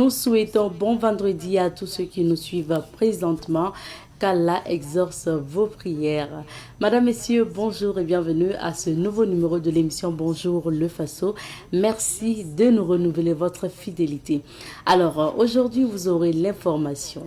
Nous souhaitons bon vendredi à tous ceux qui nous suivent présentement. Qu'Allah exauce vos prières. Madame, Messieurs, bonjour et bienvenue à ce nouveau numéro de l'émission Bonjour le Faso. Merci de nous renouveler votre fidélité. Alors, aujourd'hui, vous aurez l'information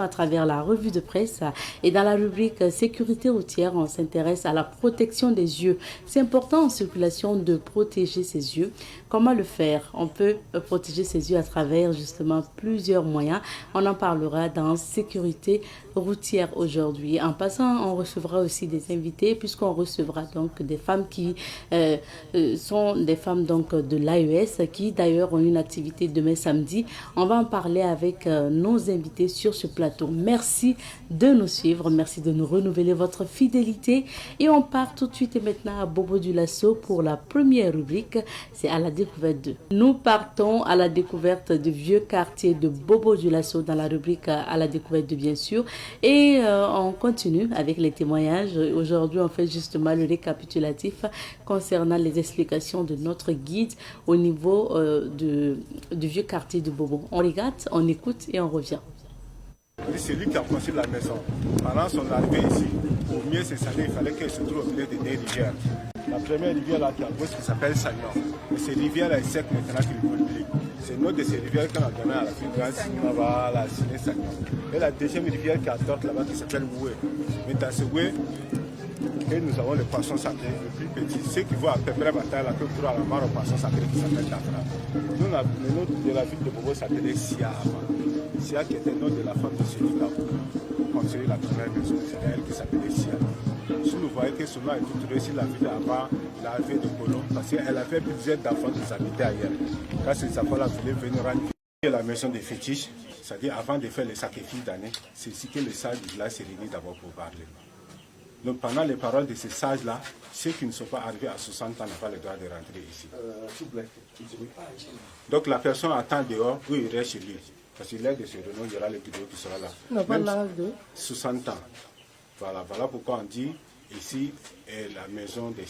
à travers la revue de presse et dans la rubrique sécurité routière, on s'intéresse à la protection des yeux. C'est important en circulation de protéger ses yeux. Comment le faire? On peut protéger ses yeux à travers justement plusieurs moyens. On en parlera dans sécurité routière aujourd'hui. En passant, on recevra aussi des invités puisqu'on recevra donc des femmes qui sont des femmes donc de l'AES qui d'ailleurs ont une activité demain samedi. On va en parler avec nos invités sur ce plateau. Merci de nous suivre, merci de nous renouveler votre fidélité et on part tout de suite et maintenant à Bobo Dioulasso pour la première rubrique, c'est à la découverte de. Nous partons à la découverte du vieux quartier de Bobo Dioulasso dans la rubrique à la découverte de bien sûr. Et on continue avec les témoignages. Aujourd'hui, on fait justement le récapitulatif concernant les explications de notre guide au niveau du vieux quartier de Bobo. On regarde, on écoute et on revient. C'est lui qui a construit la maison. Pendant son arrivée ici, au mieux c'est ça, il fallait qu'elle se trouve au milieu de deux rivières. La première rivière là qui a gauche qui s'appelle Sagnon. Et cette rivière là est sec maintenant qu'il ne plus. C'est une autre de ces rivières qu'on a donné à la fréquence, la Siné Sagnon. Et la deuxième rivière qui est à droite là-bas qui s'appelle Woué. Mais dans ce Woué, et nous avons le poisson sacré, le plus petit. Ceux qui voient à peu près bataille la queue pour à la mare au poisson sacré qui s'appelle Tafra. Nous, le nom de la ville de Bobo s'appelait Sia avant. Sia qui était le nom de la femme de celui qui a construit la première maison. C'est elle qui s'appelait Sia. Si nous voyons que son nom est tout trouvé sur la ville avant l'arrivée de Colomb, parce qu'elle avait plusieurs d'enfants qui habitaient ailleurs. Quand ces enfants-là voulaient venir rendre la maison des fétiches, c'est-à-dire avant de faire les sacrifices d'année, c'est ici que les sages du village s'est réunis d'abord pour parler. Donc pendant les paroles de ces sages-là, ceux qui ne sont pas arrivés à 60 ans n'ont pas le droit de rentrer ici. Donc la personne attend dehors ou il reste chez lui. Parce qu'il est de ce renom, il y aura le vidéo qui sera là. Non, pas l'âge de 60 ans. Voilà pourquoi on dit ici est la maison des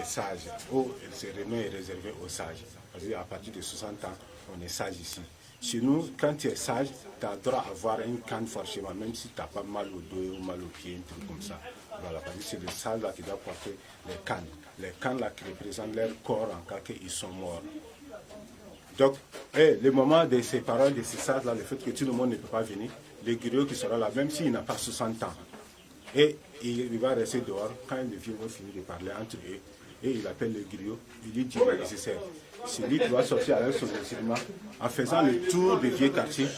sages. Où ce renom est réservé aux sages. Parce qu'à partir de 60 ans, on est sage ici. Chez nous, quand tu es sage, tu as droit à avoir une canne forcément, même si tu n'as pas mal au dos ou mal au pied, un truc comme ça. Voilà, parce que c'est le sage là qui doit porter les cannes. Les cannes là qui représentent leur corps en cas qu'ils sont morts. Donc, le moment de ces paroles, de ces sages là, le fait que tout le monde ne peut pas venir, le griot qui sera là, même s'il n'a pas 60 ans, et il va rester dehors, quand les vieux vont finir de parler entre eux, et il appelle le griot, il lui dit le nécessaire. C'est lui qui doit sortir avec son enseignement en faisant le tour des vieux quartiers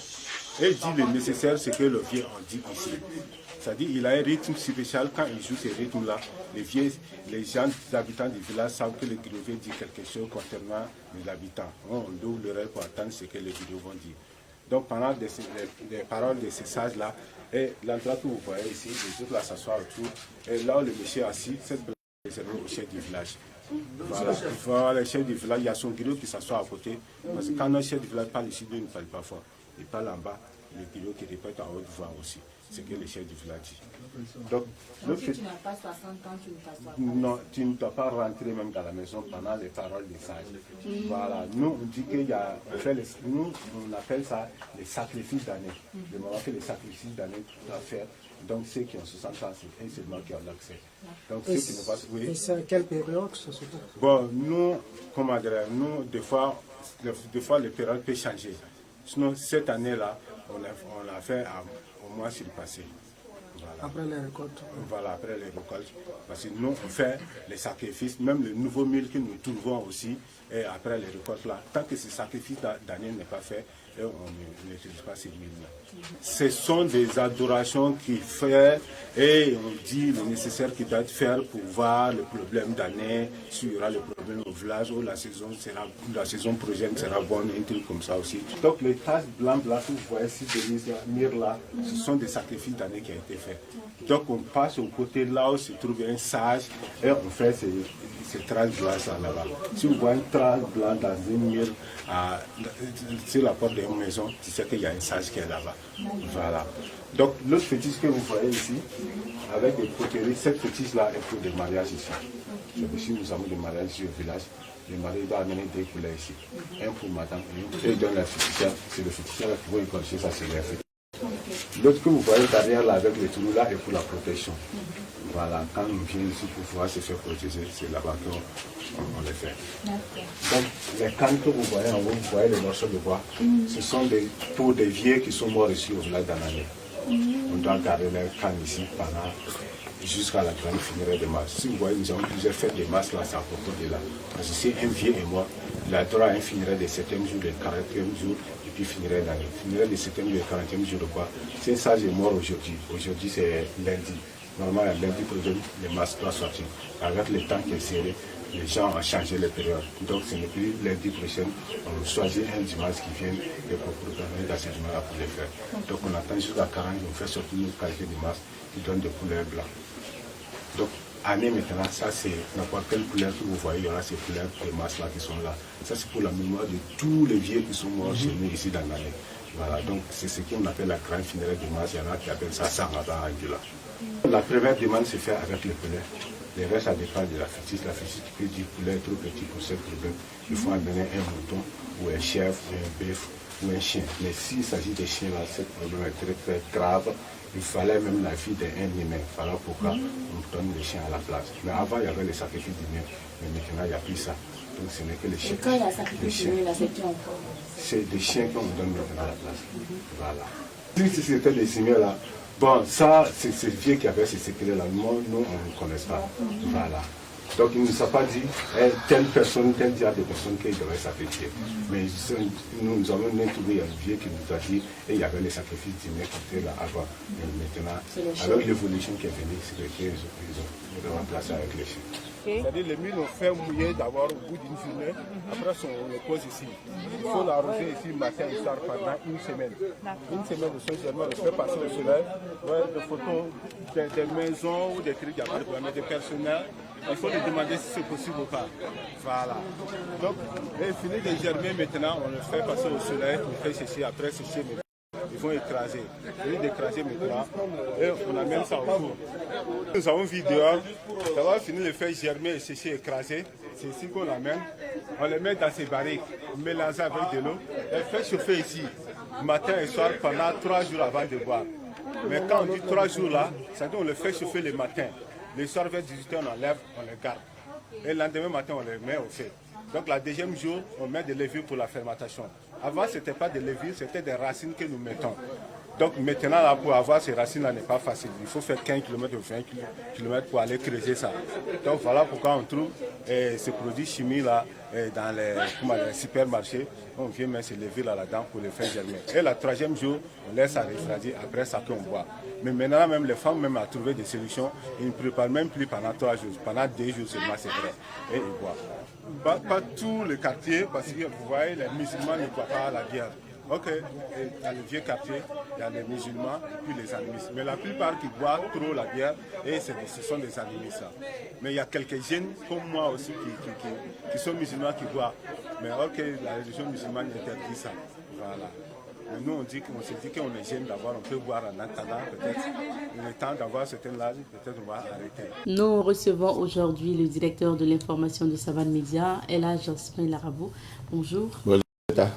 et il dit le nécessaire, c'est que le vieux en dit ici. C'est-à-dire qu'il a un rythme spécial. Quand il joue ces rythmes-là, les gens, les habitants du village savent que le griot veut dire quelque chose concernant les habitants. On ouvre l'oreille pour attendre ce que les griots vont dire. Donc pendant les paroles de ces sages-là, et l'endroit que vous voyez ici, les autres là s'assoient autour, et là où le monsieur est assis, cette place est réservée au chef du village. Voilà, le chef du village, il y a son griot qui s'assoit à côté. Parce que quand un chef du village parle ici, lui ne parle pas fort. Il parle en bas, le griot qui répète en haute voix aussi. C'est ce que le chef du village dit. Donc si tu n'as pas 60 ans, tu ne t'assois pas. Non, tu ne dois pas rentrer même dans la maison pendant les paroles des sages. Voilà, nous on dit qu'il y a, nous on appelle ça les sacrifices d'année. Le moment que les sacrifices d'année doivent faire. Donc ceux qui ont 60 ans, c'est un seulement qui ont l'accès. Donc ceux qui ne passent, oui. Et c'est à quelle période ça se fait? Bon, nous, comment dire, nous, des fois les périodes peuvent changer. Sinon, cette année-là, on l'a fait au mois sur le passé. Voilà. Après les récoltes. Voilà, après les récoltes. Parce que nous, on fait les sacrifices, même le nouveau mil que nous trouvons aussi, et après les récoltes là. Tant que ce sacrifice d'année n'est pas fait, on n'utilise pas ces mille-là. Ce sont des adorations qu'il fait et on dit le nécessaire qu'il doit faire pour voir le problème d'année, s'il y aura le problème au village ou la saison prochaine sera bonne, un truc comme ça aussi. Donc les taches blancs là que vous voyez ici de mire là, ce sont des sacrifices d'année qui ont été faits. Donc on passe au côté là où se trouve un sage et on fait ces traces blanches là-bas. Si vous voyez une trace blanche dans une mire sur la porte d'une maison, tu sais qu'il y a un sage qui est là-bas. Voilà. Donc l'autre fétiche que vous voyez ici, avec des poteries, cette fétiche-là est pour des mariages ici. Ici nous avons des mariages ici au village. le mari doit amener 2 poulets ici. Un pour madame et il donne la fétichère. C'est le féticheur qui va écorcher ça, c'est le féticheur. L'autre que vous voyez derrière là avec le trou là est pour la protection. Voilà, quand on vient ici pour pouvoir se faire protéger, c'est là-bas qu'on le fait. Donc les cannes que vous voyez en haut, vous voyez les morceaux de bois, ce sont des peaux de vieux qui sont morts ici au village d'Anané. On doit garder les cannes ici pendant jusqu'à la grande funéraire de mars. Si vous voyez, nous avons plusieurs fêtes de mars là, c'est à propos de là. Parce que si un vieux est mort, il a droit à un funéraire de 7e jour, de 40e jour, et puis funéraire d'année. Funéraire de 7e jour, de 40e jour de quoi? C'est ça, j'ai mort aujourd'hui. Aujourd'hui, c'est lundi. Normalement, lundi prochain, le mars doit sortir. Avec le temps qui est serré, les gens ont changé les périodes. Donc, ce n'est plus lundi prochain. On choisit un dimanche qui vient et pour programmer dans ce dimanche-là pour les faire. Donc, on attend jusqu'à 40 jours, on fait sortir notre qualité de mars qui donne des couleurs blanches. Donc, année maintenant, ça c'est n'importe quelle couleur que vous voyez, il y aura ces couleurs de masse là qui sont là. Ça c'est pour la mémoire de tous les vieux qui sont morts chez nous ici dans l'année. Voilà, donc c'est ce qu'on appelle la grande funéraire de masse. Il y en a qui appellent ça Sarada Angela. La première demande se fait avec les couleurs. Le reste, ça dépend de la fétiche. La fétiche peut dire poulet trop petit pour ce problème. Il faut amener un mouton ou un chèvre ou un bœuf ou un chien. Mais s'il s'agit de chiens là, ce problème est très très grave. Il fallait même la vie d'un humain. Voilà pourquoi on donne les chiens à la place. Mais avant, il y avait les sacrifices d'humains. Mais maintenant, il n'y a plus ça. Donc ce n'est que les chiens. Et quand il y a sacrifice d'humains, là, c'est qui encore? C'est des chiens qu'on donne maintenant à la place. Voilà. Si c'était des humains là, bon, ça, c'est vieux qui avait ces secrets-là. Nous, on ne connaît pas. Voilà. Donc, il ne nous a pas dit, telle personne, tel diable de personnes qui devaient sacrifier. Mais nous avons trouvé un vieux qui nous a dit, et il y avait les sacrifices d'humains qui étaient là avant. Et maintenant, avec l'évolution qui est venue, c'est que ils ont remplacé avec les chiens. C'est-à-dire les mines ont fait mouiller d'abord au bout d'une journée, après on les pose ici. Il faut l'arroser ici matin et soir pendant une semaine. Une semaine de son germain, on le fait passer au soleil, des photos des maisons ou des trucs, il n'y a pas de problème, des personnels. Il faut lui demander si c'est possible ou pas. Voilà. Donc, il finit de germer maintenant, on le fait passer au soleil, on fait sécher, après sécher. Ils vont écraser. Ils vont écraser maintenant et on amène ça au four. Nous avons vu dehors, ça va finir de faire germer et sécher, écraser. C'est ici qu'on l'amène. On les met dans ces barriques, mélangées avec de l'eau et fait chauffer ici, matin et soir, pendant 3 jours avant de boire. Mais quand on dit 3 jours là, c'est-à-dire on le fait chauffer le matin. Le soir vers 18h, on enlève, on les garde. Et le lendemain matin, on les met au feu. Donc, le deuxième jour, on met des levures pour la fermentation. Avant, ce n'était pas des levures, c'était des racines que nous mettons. Donc, maintenant, là, pour avoir ces racines-là, n'est pas facile. Il faut faire 15 km ou 20 km pour aller creuser ça. Donc, voilà pourquoi on trouve ces produits chimiques là dans les supermarchés. On vient mettre ces levures là-dedans pour les faire germer. Et le troisième jour, on laisse ça refroidir. Après ça, qu'on boit. Mais maintenant, même les femmes même ont trouvé des solutions. Ils ne préparent même plus pendant 3 jours. Pendant 2 jours seulement, c'est vrai. Et ils boivent. Pas tout le quartier, parce que vous voyez, les musulmans ne boivent pas la bière. Ok, dans le vieux quartier, il y a les musulmans et puis les animistes. Mais la plupart qui boivent trop la bière, et ce sont des animistes. Mais il y a quelques jeunes comme moi aussi qui sont musulmans qui boivent. Mais ok, la religion musulmane interdit ça. Voilà. Mais nous, on se dit qu'on est jeune d'abord, on peut boire en attendant peut-être le temps d'avoir certain âge, peut-être on va arrêter. Nous recevons aujourd'hui le directeur de l'information de Savane Média, Elhadj Jasmin Larabou. Bonjour.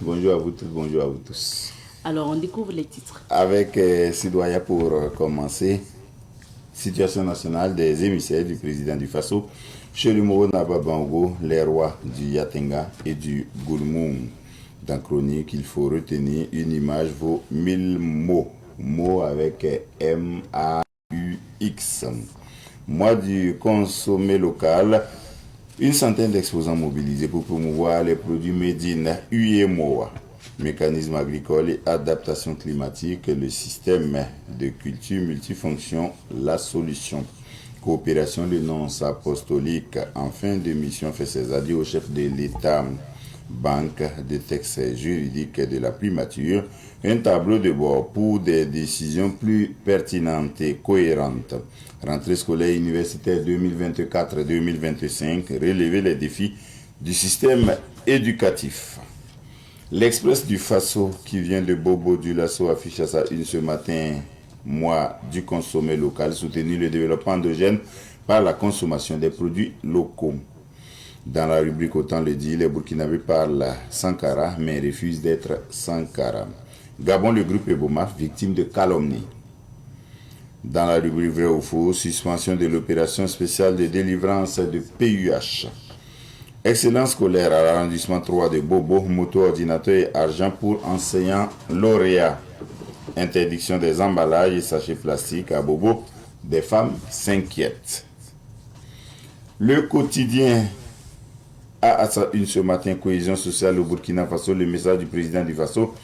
Bonjour à vous tous, bonjour à vous tous. Alors, on découvre les titres. Avec Sidoya pour commencer, situation nationale des émissaires du président du Faso, Chelumoro Nababango, les rois du Yatenga et du Goulmoum. Dans Chronique, il faut retenir une image vaut 1000 mots. Mots avec M-A-U-X. Mois du consommé local. Une centaine d'exposants mobilisés pour promouvoir les produits made in UEMOA. Mécanisme agricole et adaptation climatique, le système de culture multifonction, la solution. Coopération de nonces apostoliques en fin de mission fait ses adieux au chef de l'État. Banque de textes juridiques de la primature, un tableau de bord pour des décisions plus pertinentes et cohérentes. Rentrée scolaire universitaire 2024-2025, relever les défis du système éducatif. L'Express du Faso qui vient de Bobo du Lasso affiche à sa une ce matin, mois du consommé local, soutenir le développement endogène par la consommation des produits locaux. Dans la rubrique Autant le dit, les Burkinabés parlent Sankara mais refusent d'être Sankara. Gabon, le groupe Ebomaf, victime de calomnie. Dans la rubrique Vrai ou faux, suspension de l'opération spéciale de délivrance de PUH. Excellence scolaire à l'arrondissement 3 de Bobo, moto, ordinateur et argent pour enseignants lauréats. Interdiction des emballages et sachets plastiques à Bobo, des femmes s'inquiètent. Le quotidien a à sa une ce matin, cohésion sociale au Burkina Faso, le message du président du Faso,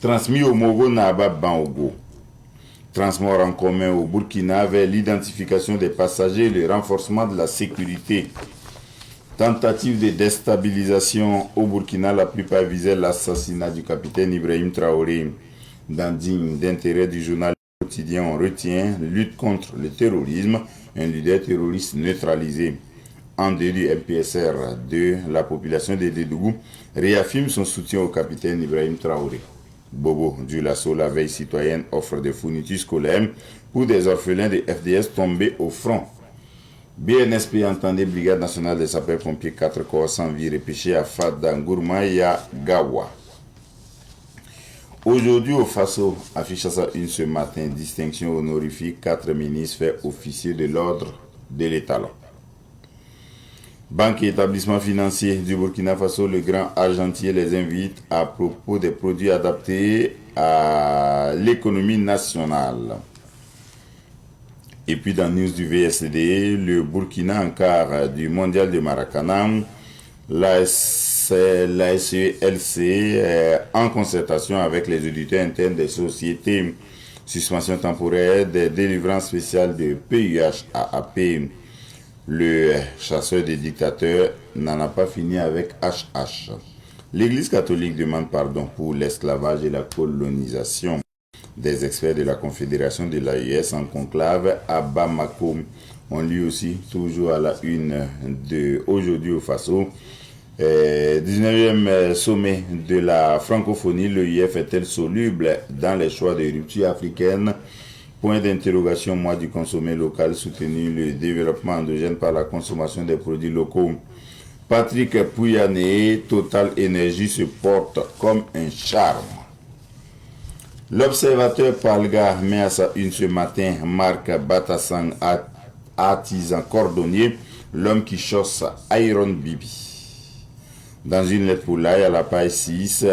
transmis au Mogo Naba Bango. Transport en commun au Burkina vers l'identification des passagers et le renforcement de la sécurité. Tentative de déstabilisation au Burkina, la plupart visaient l'assassinat du capitaine Ibrahim Traoré. Dans digne d'intérêt du journal quotidien, on retient lutte contre le terrorisme, un leader terroriste neutralisé. En dehors du MPSR 2, la population de Dédougou réaffirme son soutien au capitaine Ibrahim Traoré. Bobo du Lasso, la veille citoyenne, offre des fournitures scolaires pour des orphelins de FDS tombés au front. BNSP entendait Brigade nationale des sapeurs-pompiers 4 corps sans vie repêchés à Fada, Ngourma et à Gawa. Aujourd'hui au Faso, affiche ça une ce matin, distinction honorifique, 4 ministres faits officiers de l'ordre de l'étalon. Banque et établissements financiers du Burkina Faso, le grand argentier les invite à propos des produits adaptés à l'économie nationale. Et puis dans news du VSD, le Burkina en quart du mondial de Maracanã, la SELC en concertation avec les auditeurs internes des sociétés, suspension temporaire des délivrances spéciales de PUH à AP. Le chasseur des dictateurs n'en a pas fini avec HH. L'Église catholique demande pardon pour l'esclavage et la colonisation. Des experts de la Confédération de l'AES en conclave à Bamako. On lit aussi, toujours à la une de aujourd'hui au Faso, 19e sommet de la francophonie, l'EIF est-elle soluble dans les choix de rupture africaine? Point d'interrogation, mois du consommé local, soutenu le développement endogène par la consommation des produits locaux. Patrick Pouyanné, Total Énergie se porte comme un charme. L'observateur Palga met à sa une ce matin, Marc Batassang, artisan cordonnier, l'homme qui chosse Iron Bibi. Dans une lettre pour l'ail à la page 6,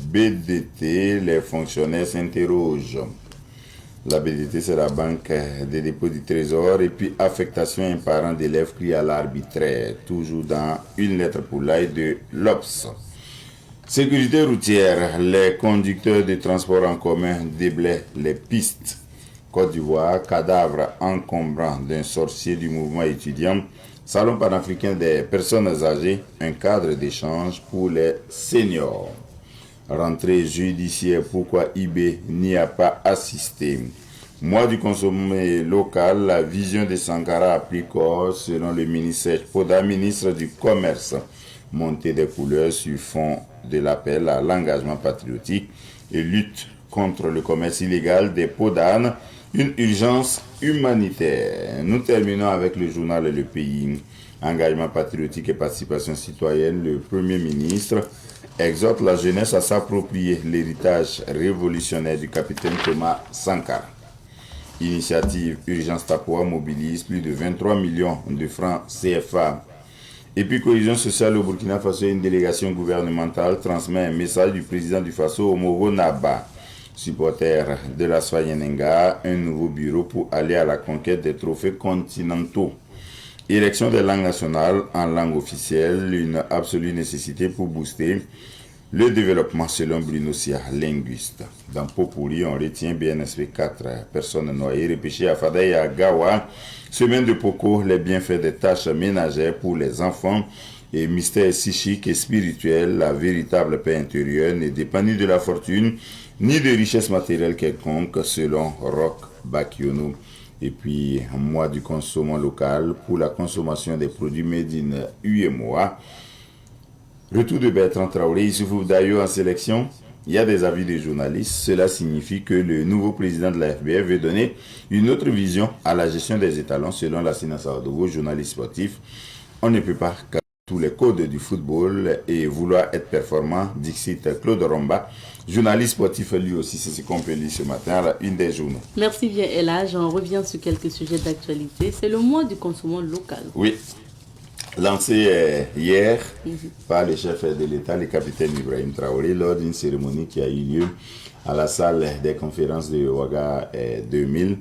BDT, les fonctionnaires s'interrogent. La BDT, c'est la Banque des dépôts du Trésor. Et puis, affectation un parent d'élève crie à l'arbitraire. Toujours dans une lettre pour l'ail de l'Obs. Sécurité routière. Les conducteurs de transport en commun déblaient les pistes. Côte d'Ivoire, cadavre encombrant d'un sorcier du mouvement étudiant. Salon panafricain des personnes âgées. Un cadre d'échange pour les seniors. Rentrée judiciaire, pourquoi IB n'y a pas assisté. Mois du consommé local, la vision de Sankara a pris corps selon le ministère Poda, ministre du Commerce. Montée des couleurs sur fond de l'appel à l'engagement patriotique et lutte contre le commerce illégal des peaux d'âne, une urgence humanitaire. Nous terminons avec le journal Le Pays. Engagement patriotique et participation citoyenne, le Premier ministre exhorte la jeunesse à s'approprier l'héritage révolutionnaire du capitaine Thomas Sankara. Initiative Urgence Tapoa mobilise plus de 23 millions de francs CFA. Et puis cohésion sociale au Burkina Faso, une délégation gouvernementale transmet un message du président du Faso, Omogo Naba. Supporter de la Soyenenga, un nouveau bureau pour aller à la conquête des trophées continentaux. Élection des langues nationales en langue officielle, une absolue nécessité pour booster le développement selon Bruno Sia, linguiste. Dans Populi, on retient BNSP 4 personnes noyées repêchées à Fada et à Gawa. Semaine de Poko, les bienfaits des tâches ménagères pour les enfants et mystère psychique et spirituel, la véritable paix intérieure ne dépend ni de la fortune ni de richesse matérielle quelconque selon Roch Bakiono. Et puis, mois du consommant local pour la consommation des produits made in UEMOA. Retour de Bertrand Traoré, Issoufou Dayo en sélection. Il y a des avis des journalistes. Cela signifie que le nouveau président de la FBF veut donner une autre vision à la gestion des étalons selon la Sina Sawadogo, journaliste sportif. On ne peut pas tous les codes du football et vouloir être performant, dixit Claude Romba, journaliste sportif lui aussi, c'est ce qu'on peut lire ce matin à la une des journaux. Merci bien Elage, on revient sur quelques sujets d'actualité. C'est le mois du consommant local. Oui, lancé hier par le chef de l'État, le capitaine Ibrahim Traoré, lors d'une cérémonie qui a eu lieu à la salle des conférences de Ouaga 2000,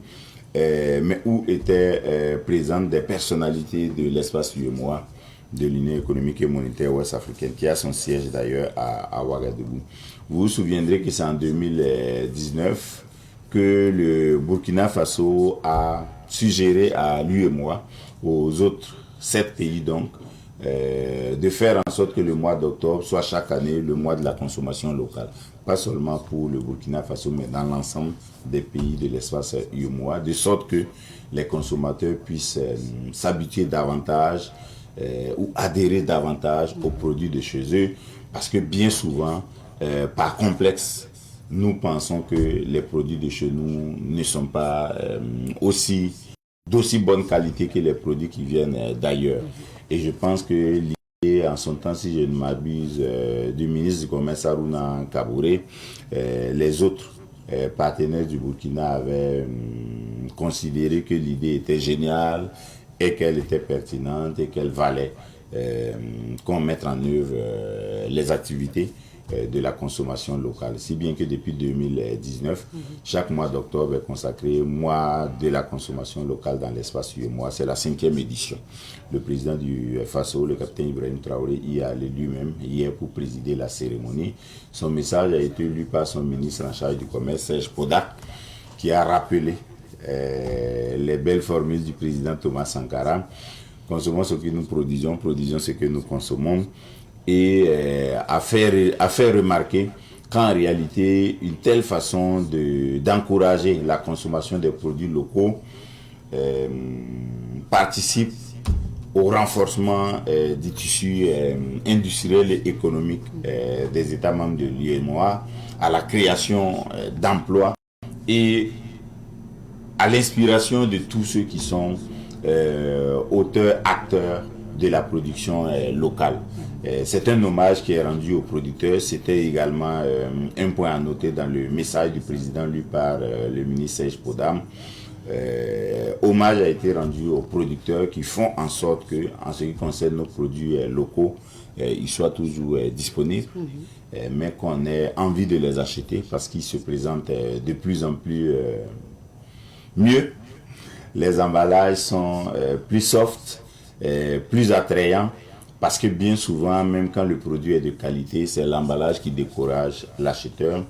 mais où étaient présentes des personnalités de l'espace UEMOA, de l'Union économique et monétaire ouest-africaine, qui a son siège d'ailleurs à Ouagadougou. Vous vous souviendrez que c'est en 2019 que le Burkina Faso a suggéré à l'UEMOA, aux autres 7 pays donc, de faire en sorte que le mois d'octobre soit chaque année le mois de la consommation locale. Pas seulement pour le Burkina Faso, mais dans l'ensemble des pays de l'espace UEMOA, de sorte que les consommateurs puissent s'habituer davantage ou adhérer davantage aux produits de chez eux, parce que bien souvent, par complexe, nous pensons que les produits de chez nous ne sont pas d'aussi bonne qualité que les produits qui viennent d'ailleurs. Et je pense que l'idée, en son temps, si je ne m'abuse, du ministre du Commerce Harouna Kabouré, les autres partenaires du Burkina avaient considéré que l'idée était géniale et qu'elle était pertinente et qu'elle valait qu'on mette en œuvre les activités de la consommation locale. Si bien que depuis 2019, chaque mois d'octobre est consacré au mois de la consommation locale dans l'espace UEMOA. C'est la 5e édition. Le président du FASO, le capitaine Ibrahim Traoré, y est allé lui-même hier pour présider la cérémonie. Son message a été lu par son ministre en charge du commerce, Serge Poda, qui a rappelé les belles formules du président Thomas Sankara. Consommons ce que nous produisons, produisons ce que nous consommons. Et à faire remarquer qu'en réalité, une telle façon d'encourager la consommation des produits locaux participe au renforcement du tissu industriel et économique des États membres de l'UEMOA, à la création d'emplois et à l'inspiration de tous ceux qui sont auteurs, acteurs de la production locale. C'est un hommage qui est rendu aux producteurs. C'était également un point à noter dans le message du président lu par le ministre Serge Podam. Hommage a été rendu aux producteurs qui font en sorte que, en ce qui concerne nos produits locaux, ils soient toujours disponibles, mais qu'on ait envie de les acheter parce qu'ils se présentent de plus en plus mieux. Les emballages sont plus soft, plus attrayants, parce que bien souvent, même quand le produit est de qualité, c'est l'emballage qui décourage l'acheteur,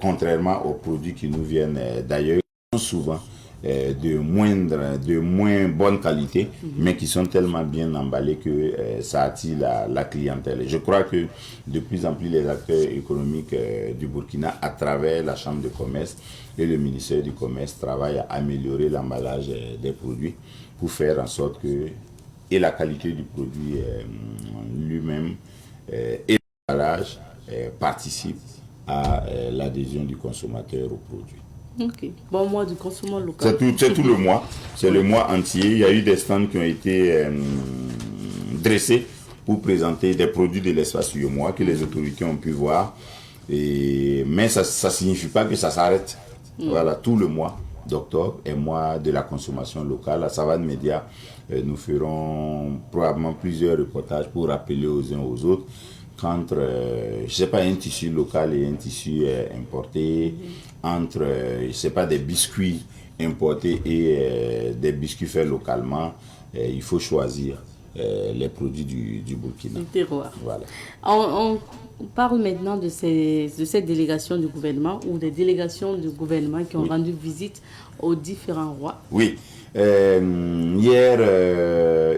contrairement aux produits qui nous viennent d'ailleurs, qui sont souvent de moins bonne qualité, mais qui sont tellement bien emballés que ça attire la clientèle. Et je crois que de plus en plus les acteurs économiques du Burkina, à travers la Chambre de commerce et le ministère du Commerce, travaillent à améliorer l'emballage des produits pour faire en sorte que et la qualité du produit lui-même et l'emballage participent à l'adhésion du consommateur au produit. Ok. Bon mois du consommant local. C'est tout le mois. C'est le mois entier. Il y a eu des stands qui ont été dressés pour présenter des produits de l'espace UEMOA que les autorités ont pu voir. Mais ça ne signifie pas que ça s'arrête. Voilà, tout le mois d'octobre est mois de la consommation locale. À Savane Média, nous ferons probablement plusieurs reportages pour rappeler aux uns aux autres qu'entre, je sais pas, un tissu local et un tissu importé, entre, je sais pas, des biscuits importés et des biscuits faits localement, il faut choisir les produits du Burkina. Du terroir. Voilà. On parle maintenant de cette délégation du gouvernement ou des délégations du gouvernement qui ont rendu visite aux différents rois. Oui. Hier,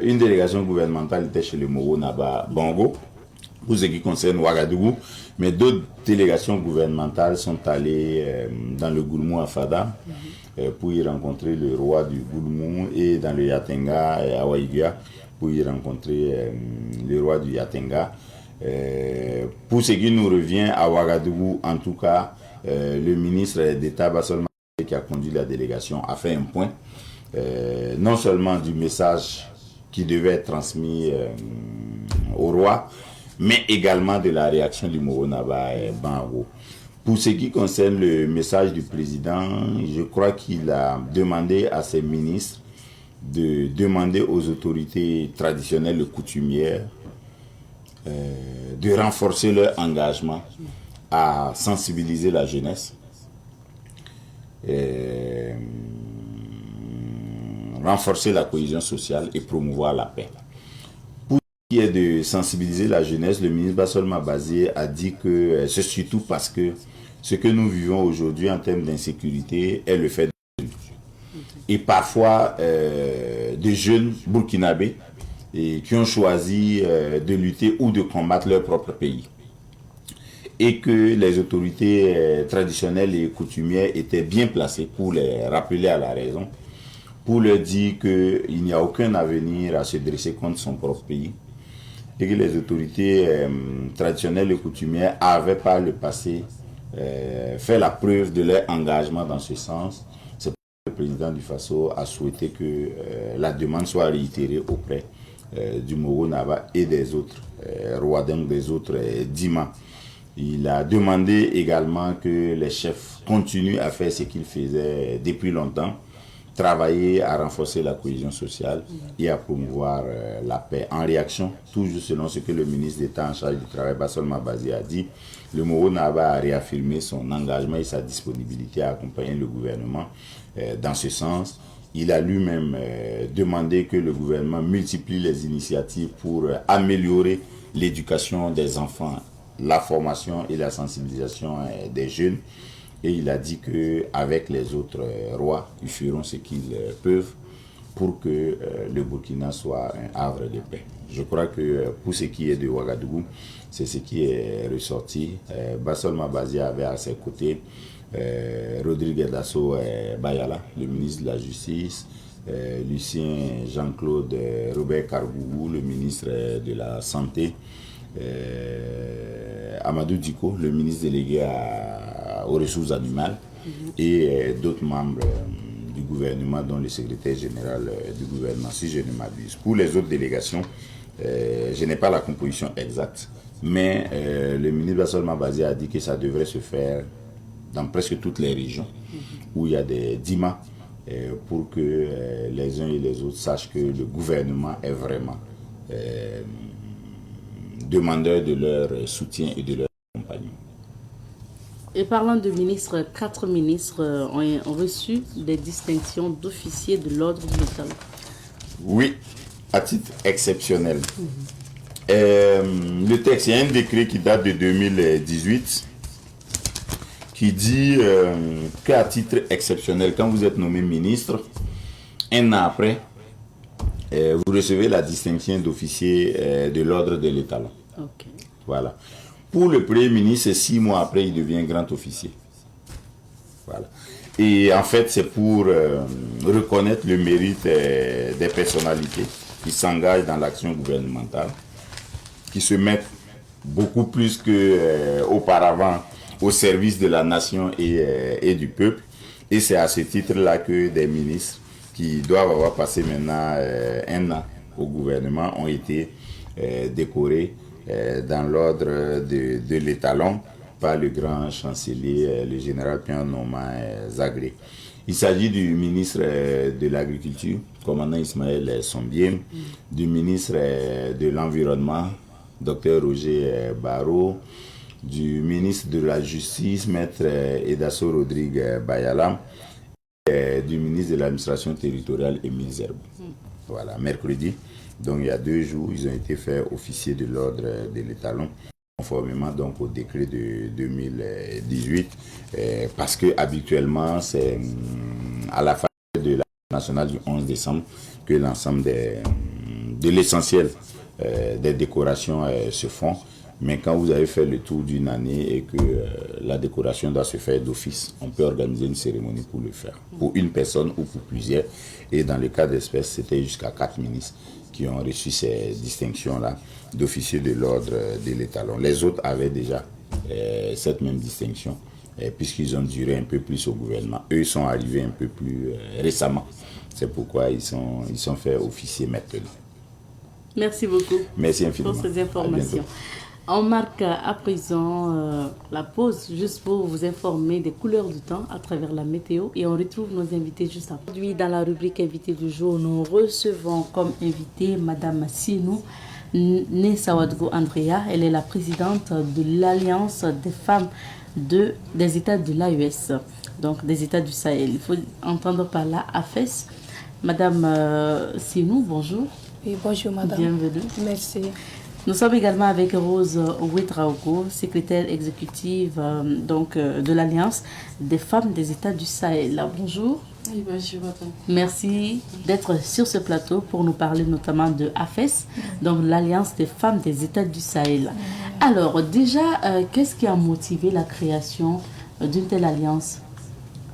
une délégation gouvernementale était chez le Moro Naba Bongo, pour ce qui concerne Ouagadougou, mais d'autres délégations gouvernementales sont allées dans le Goulmou à Fada pour y rencontrer le roi du Goulmou et dans le Yatenga à Waïgia pour y rencontrer le roi du Yatenga. Pour ce qui nous revient à Ouagadougou, en tout cas, le ministre d'État Bassol Massé, qui a conduit la délégation, a fait un point, non seulement du message qui devait être transmis au roi, mais également de la réaction du Moro Naba Bango. Pour ce qui concerne le message du président, je crois qu'il a demandé à ses ministres de demander aux autorités traditionnelles et coutumières de renforcer leur engagement à sensibiliser la jeunesse, renforcer la cohésion sociale et promouvoir la paix. Pour ce qui est de sensibiliser la jeunesse, le ministre Bassol Mabazé a dit que c'est surtout parce que ce que nous vivons aujourd'hui en termes d'insécurité est le fait de jeunes. Et parfois des jeunes burkinabés qui ont choisi de lutter ou de combattre leur propre pays. Et que les autorités traditionnelles et coutumières étaient bien placées pour les rappeler à la raison, pour leur dire qu'il n'y a aucun avenir à se dresser contre son propre pays, et que les autorités traditionnelles et coutumières avaient par le passé fait la preuve de leur engagement dans ce sens. C'est pourquoi le président du Faso a souhaité que la demande soit réitérée auprès du Moro Naba et des autres rois, donc des autres Dima. Il a demandé également que les chefs continuent à faire ce qu'ils faisaient depuis longtemps, travailler à renforcer la cohésion sociale et à promouvoir la paix. En réaction, toujours selon ce que le ministre d'État en charge du travail, Bassol Mabazé, a dit, le Moro Naba a réaffirmé son engagement et sa disponibilité à accompagner le gouvernement dans ce sens. Il a lui-même demandé que le gouvernement multiplie les initiatives pour améliorer l'éducation des enfants, la formation et la sensibilisation des jeunes. Et il a dit qu'avec les autres rois, ils feront ce qu'ils peuvent pour que le Burkina soit un havre de paix. Je crois que pour ce qui est de Ouagadougou, c'est ce qui est ressorti. Bassol Mabazé avait à ses côtés Rodrigue Dasso Bayala, le ministre de la Justice, Lucien Jean-Claude Robert Karbougou, le ministre de la Santé, Amadou Diko, le ministre délégué aux ressources animales, et d'autres membres du gouvernement, dont le secrétaire général du gouvernement, si je ne m'abuse. Pour les autres délégations, je n'ai pas la composition exacte, mais le ministre Bassol Mabazé a dit que ça devrait se faire dans presque toutes les régions où il y a des DIMA, pour que les uns et les autres sachent que le gouvernement est vraiment demandeur de leur soutien et de leur accompagnement. Et parlant de ministres, 4 ministres ont reçu des distinctions d'officiers de l'ordre du métal. Oui, à titre exceptionnel. Le texte, il y a un décret qui date de 2018 qui dit qu'à titre exceptionnel, quand vous êtes nommé ministre, un an après, vous recevez la distinction d'officier de l'ordre de l'étalon. Okay. Voilà. Pour le Premier ministre, 6 mois après, il devient grand officier. Voilà. Et en fait, c'est pour reconnaître le mérite des personnalités qui s'engagent dans l'action gouvernementale, qui se mettent beaucoup plus qu'auparavant au service de la nation et du peuple. Et c'est à ce titre-là que des ministres qui doivent avoir passé maintenant un an au gouvernement ont été décorés dans l'ordre de l'étalon par le grand chancelier, le général Pierre Norman Zagré. Il s'agit du ministre de l'Agriculture, commandant Ismaël Sombiem, du ministre de l'Environnement, Dr Roger Barreau, du ministre de la Justice, Maître Edasso Rodrigue Bayala, et du ministre de l'Administration territoriale, Émile Zerbou. Voilà, mercredi. Donc il y a 2 jours, ils ont été faits officiers de l'ordre de l'étalon, conformément donc au décret de 2018, parce que habituellement c'est à la fin de la nationale du 11 décembre que l'ensemble de l'essentiel des décorations se font. Mais quand vous avez fait le tour d'une année et que la décoration doit se faire d'office, on peut organiser une cérémonie pour le faire, pour une personne ou pour plusieurs. Et dans le cas d'espèce, c'était jusqu'à 4 ministres qui ont reçu ces distinctions-là d'officiers de l'ordre de l'étalon. Les autres avaient déjà cette même distinction, puisqu'ils ont duré un peu plus au gouvernement. Eux sont arrivés un peu plus récemment. C'est pourquoi ils sont faits officiers maintenant. Merci beaucoup. Merci infiniment. Pour ces informations. On marque à présent la pause juste pour vous informer des couleurs du temps à travers la météo et on retrouve nos invités juste après. Aujourd'hui, dans la rubrique invité du jour, nous recevons comme invitée Madame Sinou Nessawadgo Andrea. Elle est la présidente de l'Alliance des femmes des États de l'AES, donc des États du Sahel. Il faut entendre par là AFES. Madame Sinou, bonjour. Oui, bonjour madame. Bienvenue. Merci. Nous sommes également avec Rose Ouedraogo, secrétaire exécutive de l'Alliance des femmes des États du Sahel. Bonjour. Oui, bonjour madame. Merci d'être sur ce plateau pour nous parler notamment de AFES, donc l'Alliance des femmes des États du Sahel. Alors déjà, qu'est-ce qui a motivé la création d'une telle alliance,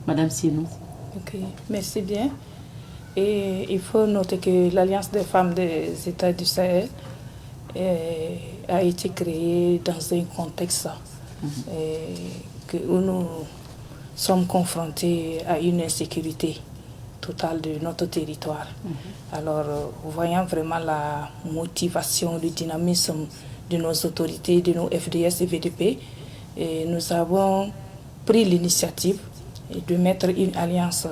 Madame Sinou? Ok, merci bien. Et il faut noter que l'Alliance des femmes des États du Sahel a été créée dans un contexte où nous sommes confrontés à une insécurité totale de notre territoire. Alors, voyant vraiment la motivation, le dynamisme de nos autorités, de nos FDS et VDP, nous avons pris l'initiative de mettre une alliance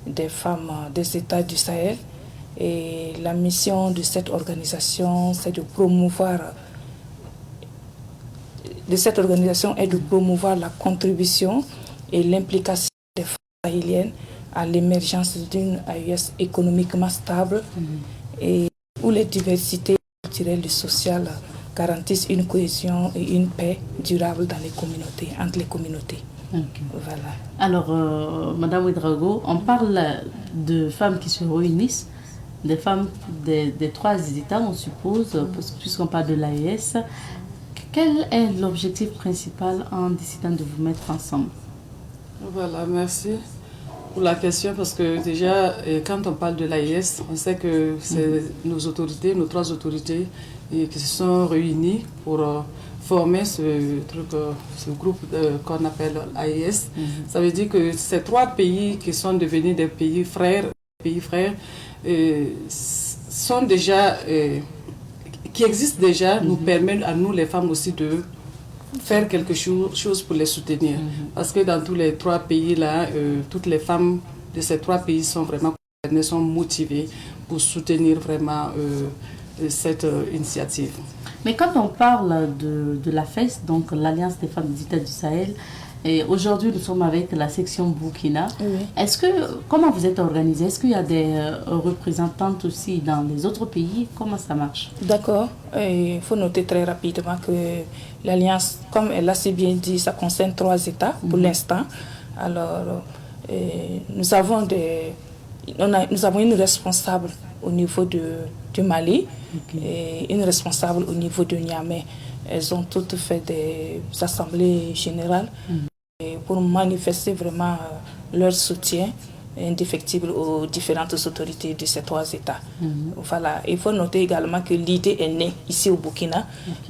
des femmes des États du Sahel. Et la mission de cette organisation, c'est de promouvoir la contribution et l'implication des femmes sahéliennes à l'émergence d'une AES économiquement stable et où les diversités culturelles et sociales garantissent une cohésion et une paix durable dans les communautés, entre les communautés. Okay. Voilà. Alors, Madame Ouedraogo, on parle de femmes qui se réunissent, des femmes des trois États, on suppose, puisqu'on parle de l'AES. Quel est l'objectif principal en décidant de vous mettre ensemble? Voilà, merci pour la question, parce que déjà, quand on parle de l'AES, on sait que c'est nos autorités, nos trois autorités, qui se sont réunies pour former ce groupe qu'on appelle l'AES. Ça veut dire que ces trois pays qui sont devenus des pays frères, sont déjà, qui existent déjà, nous permettent à nous les femmes aussi de faire quelque chose pour les soutenir. Parce que dans tous les trois pays-là, toutes les femmes de ces trois pays sont vraiment concernées, sont motivées pour soutenir vraiment cette initiative. Mais quand on parle de l'AFES, donc l'Alliance des femmes des États du Sahel, et aujourd'hui nous sommes avec la section Burkina. Oui. Comment vous êtes organisée? Est-ce qu'il y a des représentantes aussi dans les autres pays? Comment ça marche? D'accord. Il faut noter très rapidement que l'Alliance, comme elle l'a si bien dit, ça concerne 3 États pour l'instant. Alors, nous avons une responsable au niveau du Mali et une responsable au niveau de Niamey. Elles ont toutes fait des assemblées générales pour manifester vraiment leur soutien indéfectible aux différentes autorités de ces 3 États. Voilà. Il faut noter également que l'idée est née ici au Burkina.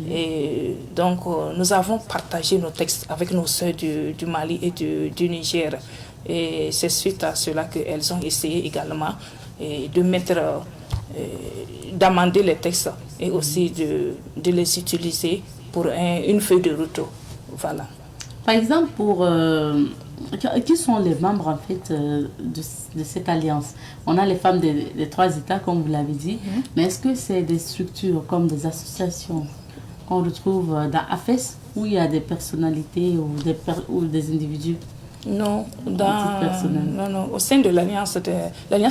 Et donc, nous avons partagé nos textes avec nos sœurs du Mali et du Niger. Et c'est suite à cela qu'elles ont essayé également d'amender les textes et aussi de les utiliser pour une feuille de route. Voilà. Par exemple, qui sont les membres en fait de cette alliance? On a les femmes des 3 États, comme vous l'avez dit, mais est-ce que c'est des structures comme des associations qu'on retrouve dans AFES où il y a des personnalités ou des individus? Non, non, au sein de l'Alliance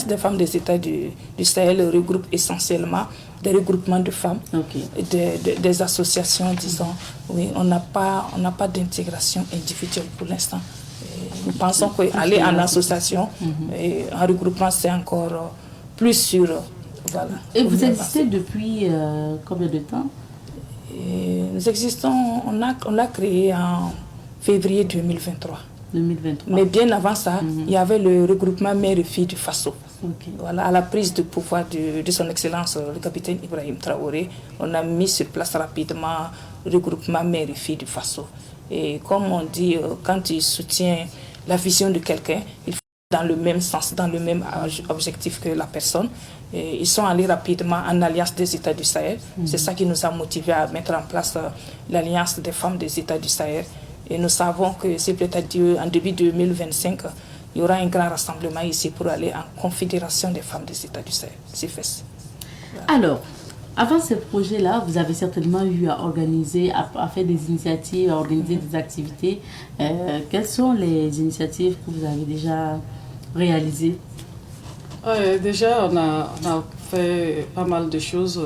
des femmes des États du Sahel regroupe essentiellement des regroupements de femmes, des associations, disons. Oui, on n'a pas d'intégration individuelle pour l'instant. Nous pensons qu'aller en association, et en regroupement, c'est encore plus sûr. Voilà. Et vous existez depuis combien de temps? Nous existons, on l'a créé en février 2023. 2023. Mais bien avant ça, il y avait le regroupement mères et filles du Faso. Voilà, à la prise de pouvoir de son Excellence, le capitaine Ibrahim Traoré, on a mis sur place rapidement le regroupement mères et filles du Faso. Et comme on dit, quand il soutient la vision de quelqu'un, il faut dans le même sens, dans le même objectif que la personne. Et ils sont allés rapidement en alliance des États du Sahel. C'est ça qui nous a motivés à mettre en place l'alliance des femmes des États du Sahel. Et nous savons que c'est peut-être en début 2025, il y aura un grand rassemblement ici pour aller en confédération des femmes des États du Sahel, CIFES. Alors, avant ce projet-là, vous avez certainement eu à organiser, à faire des initiatives, à organiser des activités. Quelles sont les initiatives que vous avez déjà réalisées? Déjà, on a fait pas mal de choses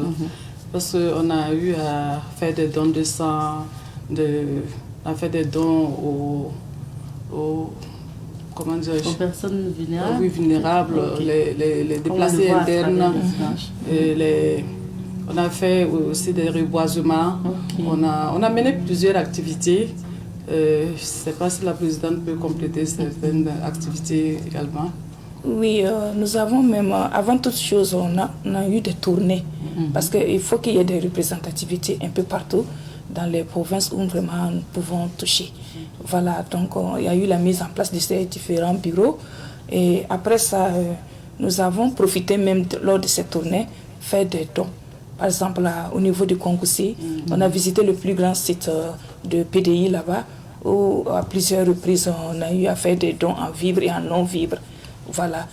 parce qu'on a eu à faire des dons de sang, on a fait des dons aux personnes vulnérables. Oui, vulnérables, okay. les déplacés internes. On a fait aussi des reboisements. Okay. On a mené plusieurs activités. Je ne sais pas si la présidente peut compléter certaines activités également. Oui, nous avons même, avant toute chose, on a eu des tournées. Parce qu'il faut qu'il y ait des représentativités un peu partout dans les provinces où vraiment nous pouvons toucher. Voilà, donc il y a eu la mise en place de ces différents bureaux. Et après ça, nous avons profité même lors de cette tournée, faire des dons. Par exemple, là, au niveau du Kongoussi, on a visité le plus grand site de PDI là-bas, où à plusieurs reprises, on a eu à faire des dons en vivres et en non-vivres. Voilà,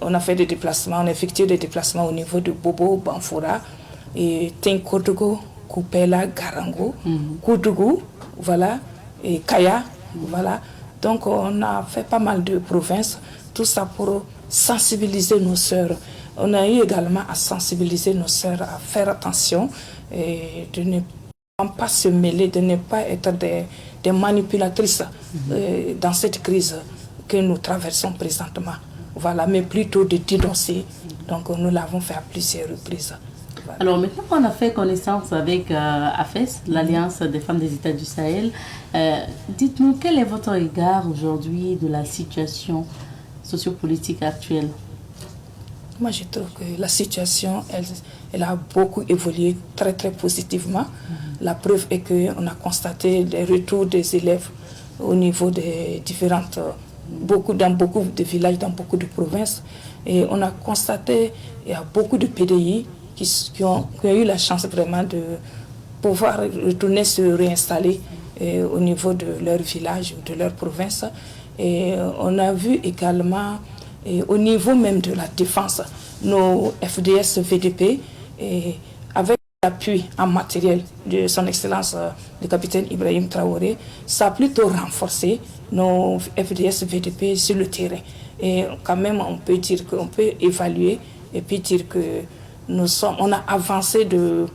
on a fait des déplacements, on a effectué des déplacements au niveau de Bobo, Banfora, et Tenkodogo, Kupela, Garango, Koudougou, voilà, et Kaya, voilà. Donc on a fait pas mal de provinces, tout ça pour sensibiliser nos sœurs. On a eu également à sensibiliser nos sœurs à faire attention et de ne pas se mêler, de ne pas être des manipulatrices dans cette crise que nous traversons présentement. Voilà, mais plutôt de dénoncer. Donc nous l'avons fait à plusieurs reprises. Voilà. Alors maintenant qu'on a fait connaissance avec AFES, l'Alliance des femmes des États du Sahel, dites-nous quel est votre regard aujourd'hui de la situation sociopolitique actuelle? Moi, je trouve que la situation, elle a beaucoup évolué très, très positivement. La preuve est qu'on a constaté les retours des élèves au niveau des différentes, dans beaucoup de villages, dans beaucoup de provinces. Et on a constaté qu'il y a beaucoup de PDI qui ont eu la chance vraiment de pouvoir retourner se réinstaller au niveau de leur village ou de leur province. Et on a vu également, et au niveau même de la défense, nos FDS VDP, avec l'appui en matériel de son Excellence le capitaine Ibrahim Traoré, ça a plutôt renforcé nos FDS VDP sur le terrain. Et quand même, on peut dire qu'on peut évaluer et puis dire que on a avancé de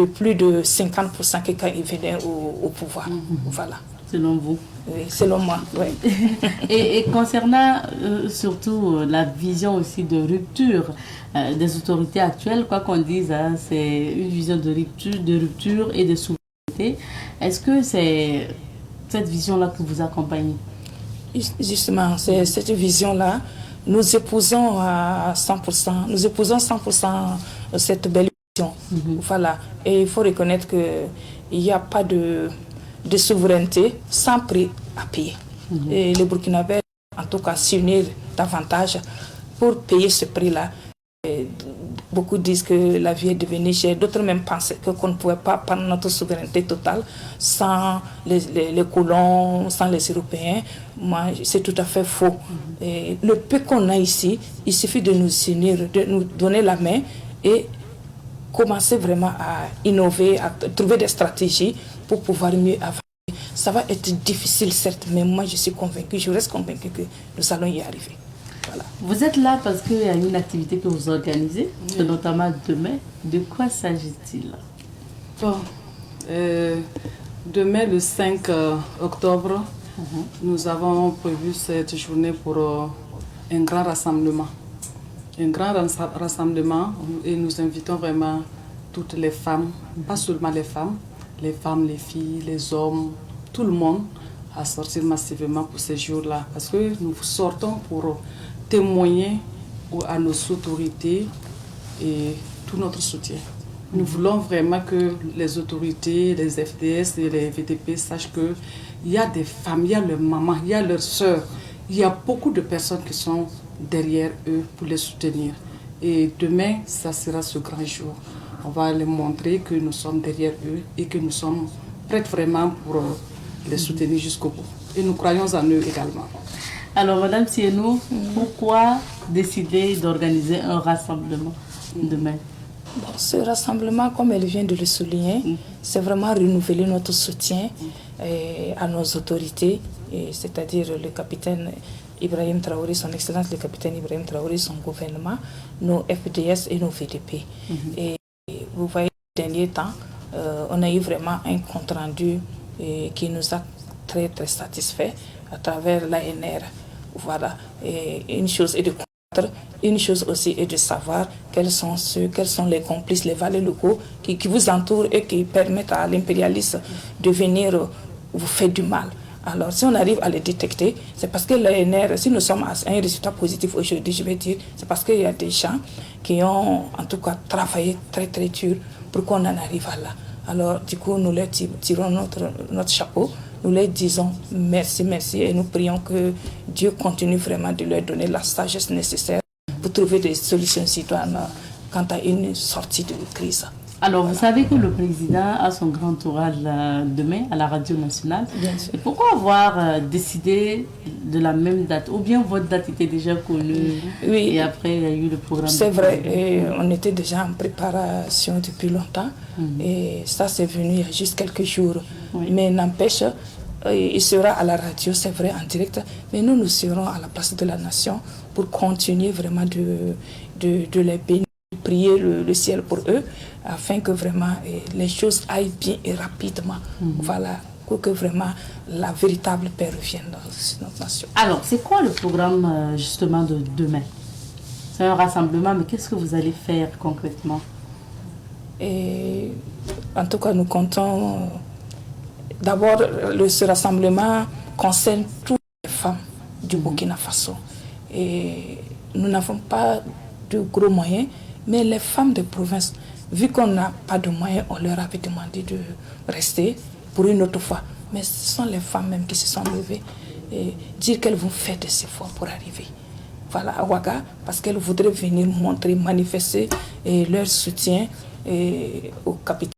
plus de 50% que quand ils venaient au pouvoir. Voilà. Selon vous? Oui, selon moi, oui. Et concernant surtout la vision aussi de rupture des autorités actuelles, quoi qu'on dise, hein, c'est une vision de rupture et de souveraineté. Est-ce que c'est cette vision-là que vous accompagnez? Justement, c'est cette vision-là. Nous épousons à 100%, nous épousons 100% cette belle vision. Voilà. Et il faut reconnaître qu'il n'y a pas de souveraineté sans prix à payer. Et les Burkinabés, en tout cas, s'unir davantage pour payer ce prix-là. Beaucoup disent que la vie est devenue chère, d'autres même pensent qu'on ne pouvait pas prendre notre souveraineté totale sans les colons, sans les Européens. Moi, c'est tout à fait faux. Et le peu qu'on a ici, il suffit de nous unir, de nous donner la main et commencer vraiment à innover, à trouver des stratégies pour pouvoir mieux avancer. Ça va être difficile, certes, mais moi je suis convaincue, je reste convaincue que nous allons y arriver. Voilà. Vous êtes là parce qu'il y a une activité que vous organisez, notamment demain. De quoi s'agit-il? Bon, demain, le 5 octobre, nous avons prévu cette journée pour un grand rassemblement. Un grand rassemblement et nous invitons vraiment toutes les femmes, pas seulement les femmes, les filles, les hommes, tout le monde à sortir massivement pour ces jours-là. Parce que nous sortons pour témoigner à nos autorités et tout notre soutien. Nous voulons vraiment que les autorités, les FDS et les VDP sachent qu'il y a des femmes, il y a leurs mamans, il y a leurs sœurs il y a beaucoup de personnes qui sont derrière eux pour les soutenir. Et demain, ça sera ce grand jour. On va les montrer que nous sommes derrière eux et que nous sommes prêts vraiment pour les soutenir jusqu'au bout. Et nous croyons en eux également. Alors, Madame Sienou, pourquoi décider d'organiser un rassemblement demain? Bon, ce rassemblement, comme elle vient de le souligner, c'est vraiment renouveler notre soutien à nos autorités, c'est-à-dire le capitaine Ibrahim Traoré, son Excellence le capitaine Ibrahim Traoré, son gouvernement, nos FDS et nos VDP. Et vous voyez, ces derniers temps, on a eu vraiment un compte-rendu qui nous a très très satisfait à travers l'ANR. Voilà, et une chose est de connaître, une chose aussi est de savoir quels sont les complices, les valets locaux qui vous entourent et qui permettent à l'impérialiste de venir vous faire du mal. Alors, si on arrive à les détecter, c'est parce que l'ANR, si nous sommes à un résultat positif aujourd'hui, je vais dire, c'est parce qu'il y a des gens qui ont, en tout cas, travaillé très, très dur pour qu'on en arrive à là. Alors, du coup, nous leur tirons notre chapeau, nous leur disons merci, merci, et nous prions que Dieu continue vraiment de leur donner la sagesse nécessaire pour trouver des solutions citoyennes quant à une sortie de crise. Alors, vous savez que le président a son grand oral demain à la radio nationale. Bien sûr. Et pourquoi avoir décidé de la même date? Ou bien votre date était déjà connue? Oui. Et après, il y a eu le programme. C'est vrai, et on était déjà en préparation depuis longtemps. Et ça, c'est venu il y a juste quelques jours. Oui. Mais n'empêche, il sera à la radio, c'est vrai, en direct. Mais nous serons à la place de la nation pour continuer vraiment de les bénir, prier le ciel pour eux, afin que vraiment les choses aillent bien et rapidement. Voilà, pour que vraiment la véritable paix revienne dans notre nation. Alors, c'est quoi le programme justement de demain? C'est un rassemblement, mais qu'est-ce que vous allez faire concrètement? Et en tout cas, nous comptons. D'abord, ce rassemblement concerne toutes les femmes du Burkina Faso. Et nous n'avons pas de gros moyens, mais les femmes de province, vu qu'on n'a pas de moyens, on leur avait demandé de rester pour une autre fois. Mais ce sont les femmes même qui se sont levées et dire qu'elles vont faire des efforts pour arriver. Voilà, à Ouaga, parce qu'elles voudraient venir montrer, manifester leur soutien au capitaine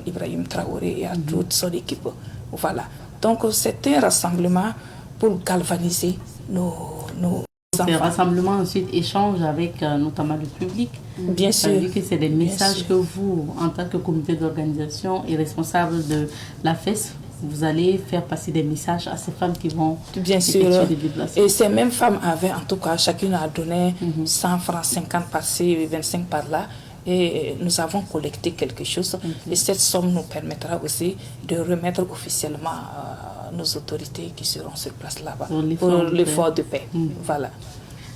Ibrahim Traoré et à toute son équipe. Voilà. Donc c'est un rassemblement pour galvaniser nos enfants. Ces rassemblements ensuite échangent avec notamment le public. Bien sûr. Ça veut dire que c'est des messages que vous, en tant que comité d'organisation et responsable de la FES, vous allez faire passer des messages à ces femmes qui vont bien sûr. Des déplacements. Et ces mêmes femmes avaient, en tout cas, chacune a donné 100 francs, 50 par-ci, 25 par-là. Et nous avons collecté quelque chose. Et cette somme nous permettra aussi de remettre officiellement nos autorités qui seront sur place là-bas pour l'effort de paix. Voilà.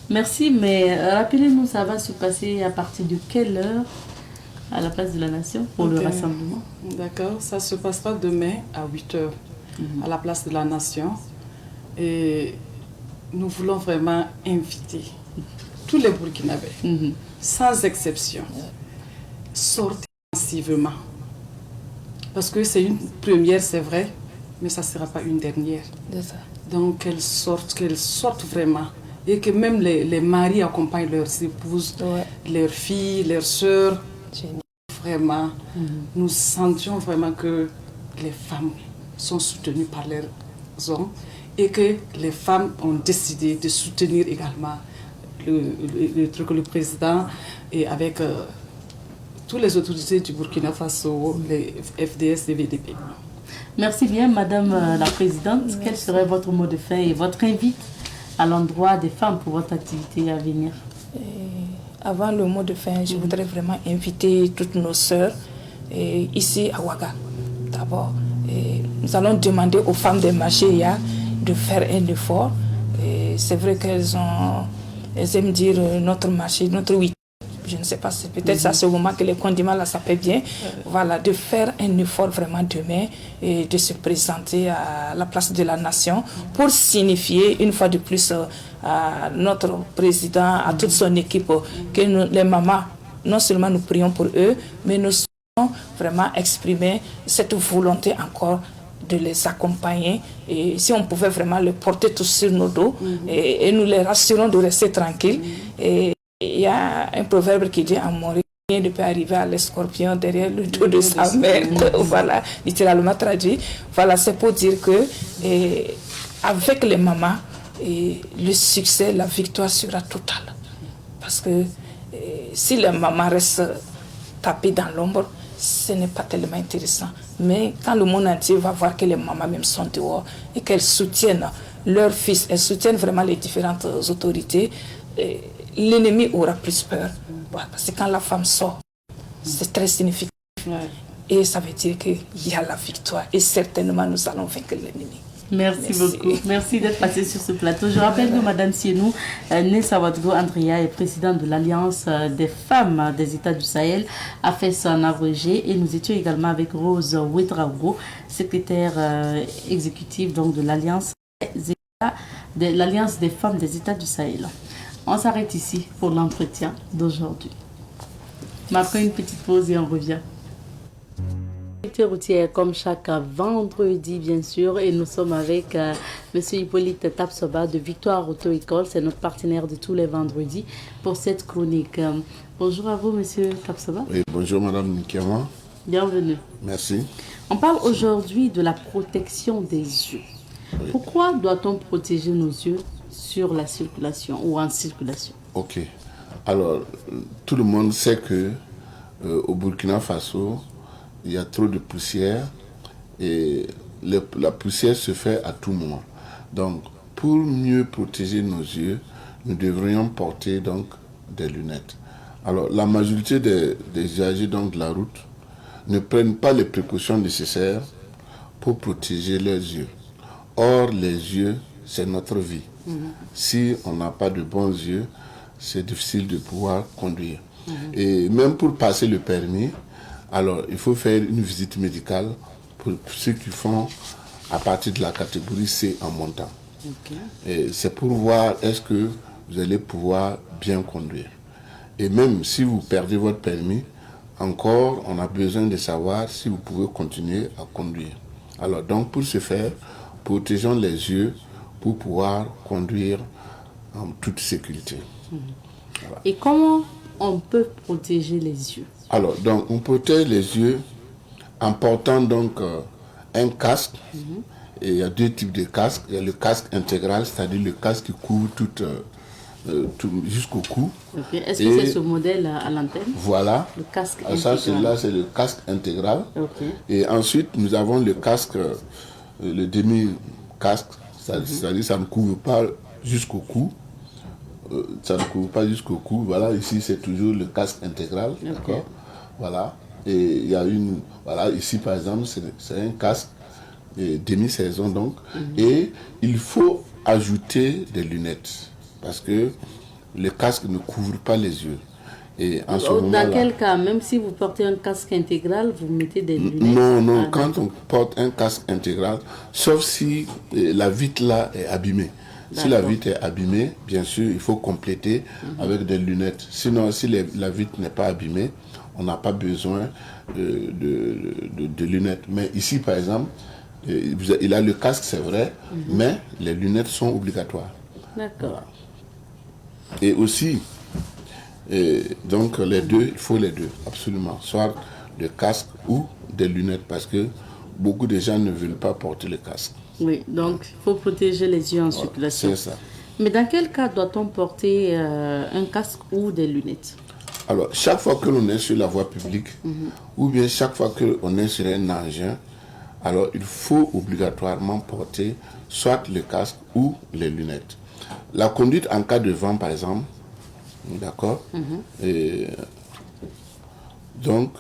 Merci, mais rappelez-nous, ça va se passer à partir de quelle heure à la place de la Nation pour le rassemblement? D'accord, ça se passera demain à 8h à la place de la Nation. Et nous voulons vraiment inviter tous les Burkinabés, sans exception, sortir massivement. Parce que c'est une première, c'est vrai, mais ça ne sera pas une dernière. Donc qu'elles sortent vraiment. Et que même les maris accompagnent leurs épouses, leurs filles, leurs sœurs. Vraiment, nous sentions vraiment que les femmes sont soutenues par leurs hommes et que les femmes ont décidé de soutenir également le président et avec toutes les autorités du Burkina Faso, les FDS et VDP. Merci bien, Madame la Présidente. Merci. Quel serait votre mot de fin et votre invite à l'endroit des femmes pour votre activité à venir? Avant le mot de fin, je voudrais vraiment inviter toutes nos sœurs ici à Ouaga. D'abord, nous allons demander aux femmes des marchés de faire un effort. C'est vrai qu'elles aiment dire notre marché, notre week-end. Je ne sais pas, c'est peut-être à ce moment que les condiments là, ça peut bien. Voilà, de faire un effort vraiment demain et de se présenter à la place de la nation pour signifier une fois de plus à notre président, à toute son équipe, que nous, les mamans, non seulement nous prions pour eux, mais nous souhaitons vraiment exprimer cette volonté encore de les accompagner. Et si on pouvait vraiment les porter tous sur nos dos et nous les rassurons de rester tranquilles. Et il y a un proverbe qui dit à Maurice, rien ne peut arriver à l'escorpion derrière le dos de sa mère. Voilà, littéralement traduit. Voilà, c'est pour dire que avec les mamans, le succès, la victoire sera totale. Parce que si les mamans restent tapées dans l'ombre, ce n'est pas tellement intéressant. Mais quand le monde entier va voir que les mamans même sont dehors et qu'elles soutiennent leurs fils, elles soutiennent vraiment les différentes autorités, l'ennemi aura plus peur. Parce que quand la femme sort, c'est très significatif. Et ça veut dire qu'il y a la victoire. Et certainement, nous allons vaincre l'ennemi. Merci beaucoup. Merci d'être passé sur ce plateau. Je rappelle que Mme Sienou, Nessa Ouattara Andrea, est présidente de l'Alliance des femmes des États du Sahel, a fait son abrégé. Et nous étions également avec Rose Ouedraogo, secrétaire exécutive donc, de l'Alliance des femmes des États du Sahel. On s'arrête ici pour l'entretien d'aujourd'hui. Marquons une petite pause et on revient. Routière comme chaque vendredi bien sûr, et nous sommes avec monsieur Hippolyte Tapsoba de Victoire Auto École, c'est notre partenaire de tous les vendredis pour cette chronique. Bonjour à vous monsieur Tapsoba. Oui, bonjour madame Nikiama. Bienvenue. Merci. On parle aujourd'hui de la protection des yeux. Oui. Pourquoi doit-on protéger nos yeux sur la circulation ou en circulation? Ok. Alors, tout le monde sait que au Burkina Faso, il y a trop de poussière et la poussière se fait à tout moment. Donc, pour mieux protéger nos yeux, nous devrions porter donc des lunettes. Alors, la majorité des usagers donc, de la route ne prennent pas les précautions nécessaires pour protéger leurs yeux. Or, les yeux, c'est notre vie. Si on n'a pas de bons yeux, c'est difficile de pouvoir conduire. Et même pour passer le permis, alors il faut faire une visite médicale pour ceux qui font à partir de la catégorie C en montant. Et c'est pour voir est-ce que vous allez pouvoir bien conduire. Et même si vous perdez votre permis, encore on a besoin de savoir si vous pouvez continuer à conduire. Alors donc pour ce faire, protégeons les yeux pour pouvoir conduire en toute sécurité. Voilà. Et comment on peut protéger les yeux? Alors, donc, on protège les yeux en portant donc un casque. Et il y a deux types de casques. Il y a le casque intégral, c'est-à-dire le casque qui couvre tout jusqu'au cou. Okay. Est-ce que c'est ce modèle à l'antenne? Voilà. Le casque intégral. Ça, c'est le casque intégral. Okay. Et ensuite, nous avons le casque, le demi-casque, c'est-à-dire ça ne couvre pas jusqu'au cou. Ça ne couvre pas jusqu'au cou. Voilà, ici c'est toujours le casque intégral. Okay. D'accord. Voilà. Et il y a une. Voilà, ici par exemple, c'est un casque demi-saison donc. Et il faut ajouter des lunettes. Parce que le casque ne couvre pas les yeux. Et en ce moment-là, dans quel cas, même si vous portez un casque intégral, vous mettez des lunettes? Non, quand on porte un casque intégral, sauf si la vitre là est abîmée. Si la vitre est abîmée, bien sûr, il faut compléter avec des lunettes. Sinon, si la vitre n'est pas abîmée, on n'a pas besoin de lunettes. Mais ici, par exemple, il a le casque, c'est vrai, mais les lunettes sont obligatoires. D'accord. Voilà. Et aussi, donc les deux, il faut les deux, absolument. Soit le casque ou des lunettes, parce que beaucoup de gens ne veulent pas porter le casque. Oui, donc il faut protéger les yeux en circulation. C'est ça. Mais dans quel cas doit-on porter un casque ou des lunettes? Alors, chaque fois que l'on est sur la voie publique, ou bien chaque fois qu'on est sur un engin, alors il faut obligatoirement porter soit le casque ou les lunettes. La conduite en cas de vent, par exemple, d'accord? Et donc,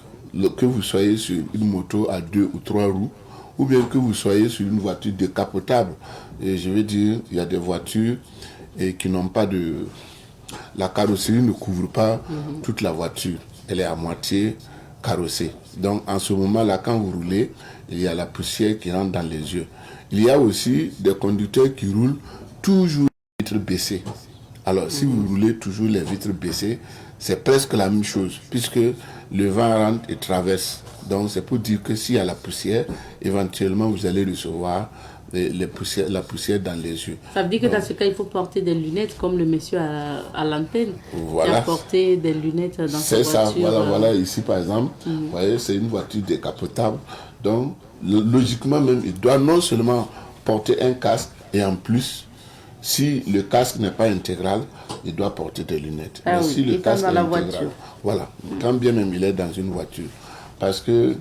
que vous soyez sur une moto à 2 ou 3 roues, ou bien que vous soyez sur une voiture décapotable. Et je veux dire, il y a des voitures qui n'ont pas de... La carrosserie ne couvre pas toute la voiture. Elle est à moitié carrossée. Donc, en ce moment-là, quand vous roulez, il y a la poussière qui rentre dans les yeux. Il y a aussi des conducteurs qui roulent toujours les vitres baissées. Alors, si vous roulez toujours les vitres baissées, c'est presque la même chose, puisque le vent rentre et traverse. Donc c'est pour dire que s'il y a la poussière, éventuellement vous allez recevoir la poussière dans les yeux. Ça veut dire que dans ce cas, il faut porter des lunettes comme le monsieur à l'antenne. Voilà. Il a porté des lunettes dans sa voiture. C'est ça, voilà, ici par exemple, vous voyez, c'est une voiture décapotable. Donc, logiquement même, il doit non seulement porter un casque, et en plus, si le casque n'est pas intégral, il doit porter des lunettes. Ah mais oui, si le casque dans est la intégral, voiture. voilà, quand bien même il est dans une voiture. Parce que,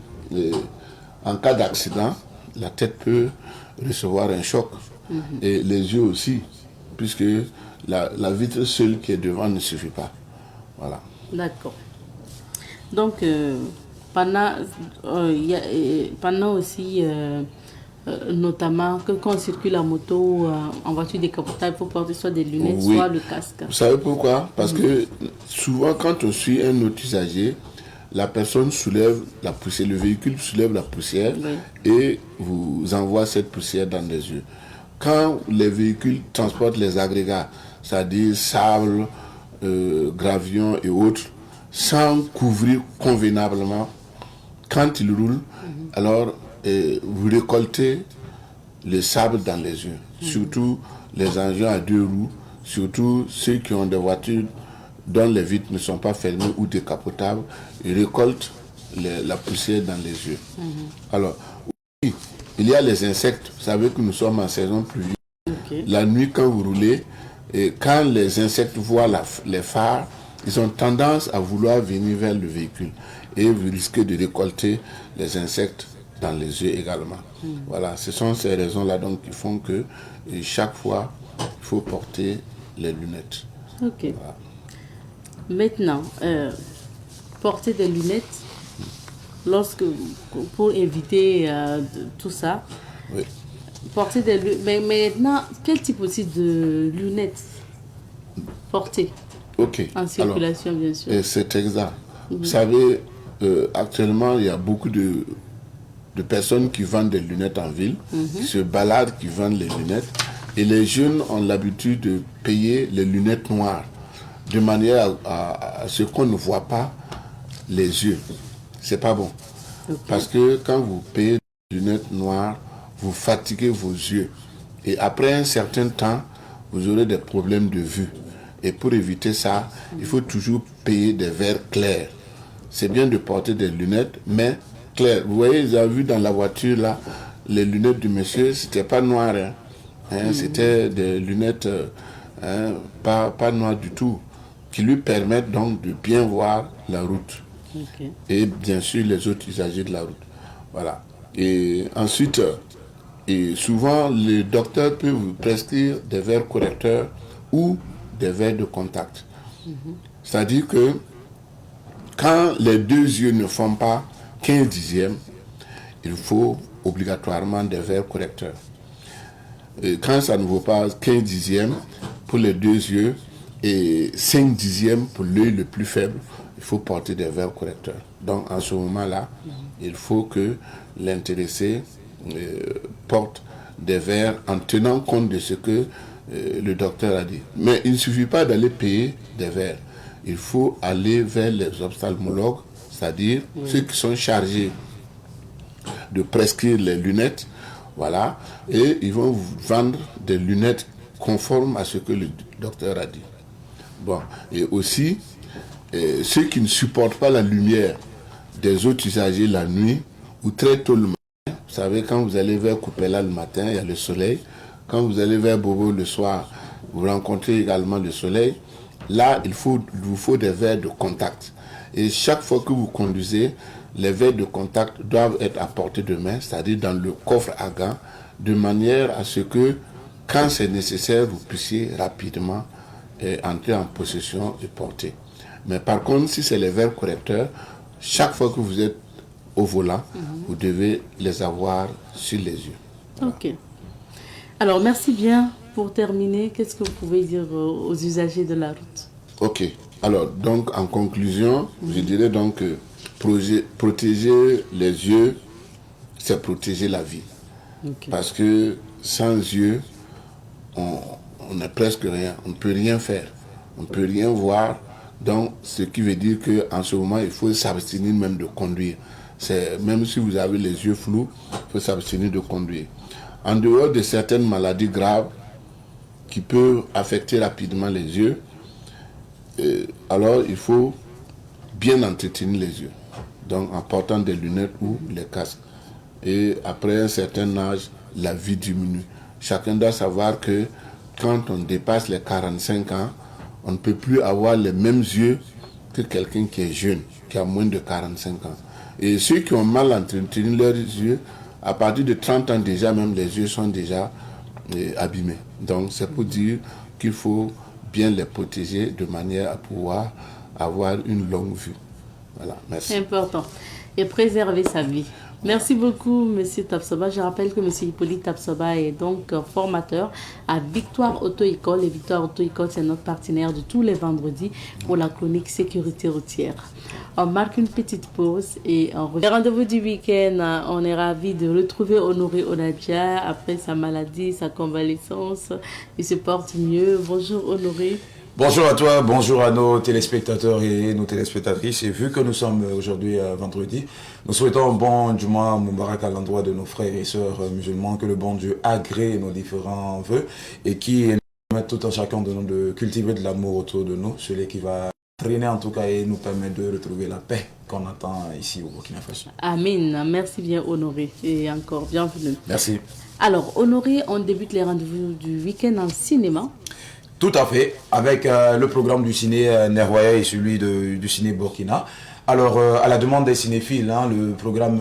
en cas d'accident, la tête peut recevoir un choc. Et les yeux aussi, puisque la vitre seule qui est devant ne suffit pas. Voilà. D'accord. Donc, pendant aussi, notamment, que quand on circule en moto, en voiture décapotable, il faut porter soit des lunettes, Oui. soit le casque. Vous savez pourquoi? Parce que souvent, quand on suit un autre usager, la personne soulève la poussière, le véhicule soulève la poussière et vous envoie cette poussière dans les yeux. Quand les véhicules transportent les agrégats, c'est-à-dire sable, gravion et autres, sans couvrir convenablement, quand ils roulent, alors vous récoltez le sable dans les yeux. Surtout les engins à 2 roues, surtout ceux qui ont des voitures dont les vitres ne sont pas fermées ou décapotables, ils récoltent la poussière dans les yeux. Alors, oui, il y a les insectes. Vous savez que nous sommes en saison pluvieuse. La nuit, quand vous roulez, et quand les insectes voient les phares, ils ont tendance à vouloir venir vers le véhicule. Et vous risquez de récolter les insectes dans les yeux également. Voilà, ce sont ces raisons-là donc qui font que chaque fois, il faut porter les lunettes. Ok. Voilà. Maintenant, porter des lunettes pour éviter tout ça. Oui. Porter des lunettes. Mais maintenant, quel type aussi de lunettes porter? Ok. En circulation, alors, bien sûr. C'est exact. Vous savez, actuellement, il y a beaucoup de personnes qui vendent des lunettes en ville, qui se baladent, qui vendent les lunettes. Et les jeunes ont l'habitude de payer les lunettes noires, de manière à ce qu'on ne voit pas les yeux. C'est pas bon. Parce que quand vous payez des lunettes noires, vous fatiguez vos yeux. Et après un certain temps, vous aurez des problèmes de vue. Et pour éviter ça, il faut toujours payer des verres clairs. C'est bien de porter des lunettes, mais claires. Vous voyez, vous avez vu dans la voiture, là, les lunettes du monsieur, c'était pas noir. C'était des lunettes pas noires du tout, qui lui permettent donc de bien voir la route. Et bien sûr, les autres usagers de la route. Voilà. Et ensuite, souvent, le docteur peut vous prescrire des verres correcteurs ou des verres de contact. C'est-à-dire que quand les deux yeux ne font pas 15 dixièmes, il faut obligatoirement des verres correcteurs. Et quand ça ne vaut pas 15 dixièmes pour les deux yeux et 5 dixièmes pour l'œil le plus faible, il faut porter des verres correcteurs. Donc en ce moment-là, il faut que l'intéressé porte des verres en tenant compte de ce que le docteur a dit. Mais il ne suffit pas d'aller payer des verres. Il faut aller vers les ophtalmologues, c'est-à-dire ceux qui sont chargés de prescrire les lunettes, voilà, et ils vont vous vendre des lunettes conformes à ce que le docteur a dit. Bon, et aussi, ceux qui ne supportent pas la lumière des autres usagers la nuit ou très tôt le matin, vous savez, quand vous allez vers Coupéla le matin, il y a le soleil. Quand vous allez vers Bobo le soir, vous rencontrez également le soleil. Là, il vous faut des verres de contact. Et chaque fois que vous conduisez, les verres de contact doivent être à portée de main, c'est-à-dire dans le coffre à gants, de manière à ce que, quand c'est nécessaire, vous puissiez rapidement entrer en possession et porter. Mais par contre, si c'est les verres correcteurs, chaque fois que vous êtes au volant, vous devez les avoir sur les yeux. Ok. Alors, merci bien. Pour terminer, qu'est-ce que vous pouvez dire aux usagers de la route? Ok. Alors, donc, en conclusion, je dirais donc que protéger les yeux, c'est protéger la vie. Parce que sans yeux, on n'est presque rien. On ne peut rien faire. On ne peut rien voir. Donc, ce qui veut dire qu'en ce moment, il faut s'abstenir même de conduire. Même si vous avez les yeux flous, il faut s'abstenir de conduire. En dehors de certaines maladies graves qui peuvent affecter rapidement les yeux, alors il faut bien entretenir les yeux. Donc, en portant des lunettes ou les casques. Et après un certain âge, la vue diminue. Chacun doit savoir que quand on dépasse les 45 ans, on ne peut plus avoir les mêmes yeux que quelqu'un qui est jeune, qui a moins de 45 ans. Et ceux qui ont mal entretenu leurs yeux, à partir de 30 ans déjà, même les yeux sont déjà abîmés. Donc c'est pour dire qu'il faut bien les protéger de manière à pouvoir avoir une longue vue. Voilà, merci. C'est important. Et préserver sa vie. Merci beaucoup, M. Tapsoba. Je rappelle que M. Hippolyte Tapsoba est donc formateur à Victoire Auto-École. Et Victoire Auto-École, c'est notre partenaire de tous les vendredis pour la chronique sécurité routière. On marque une petite pause et on revient. Rendez-vous du week-end. On est ravis de retrouver Honoré Onadia après sa maladie, sa convalescence. Il se porte mieux. Bonjour, Honoré. Bonjour à toi, bonjour à nos téléspectateurs et nos téléspectatrices. Et vu que nous sommes aujourd'hui vendredi, nous souhaitons un bon Juma Moubarak à l'endroit de nos frères et sœurs musulmans, que le bon Dieu agrée nos différents vœux et qui nous permette tout un chacun de nous de cultiver de l'amour autour de nous, celui qui va freiner en tout cas et nous permettre de retrouver la paix qu'on attend ici au Burkina Faso. Amen. Merci bien, Honoré. Et encore, bienvenue. Merci. Alors, Honoré, on débute les rendez-vous du week-end en cinéma. Tout à fait, avec le programme du ciné Nerwaya et celui du ciné Burkina. Alors, à la demande des cinéphiles, le programme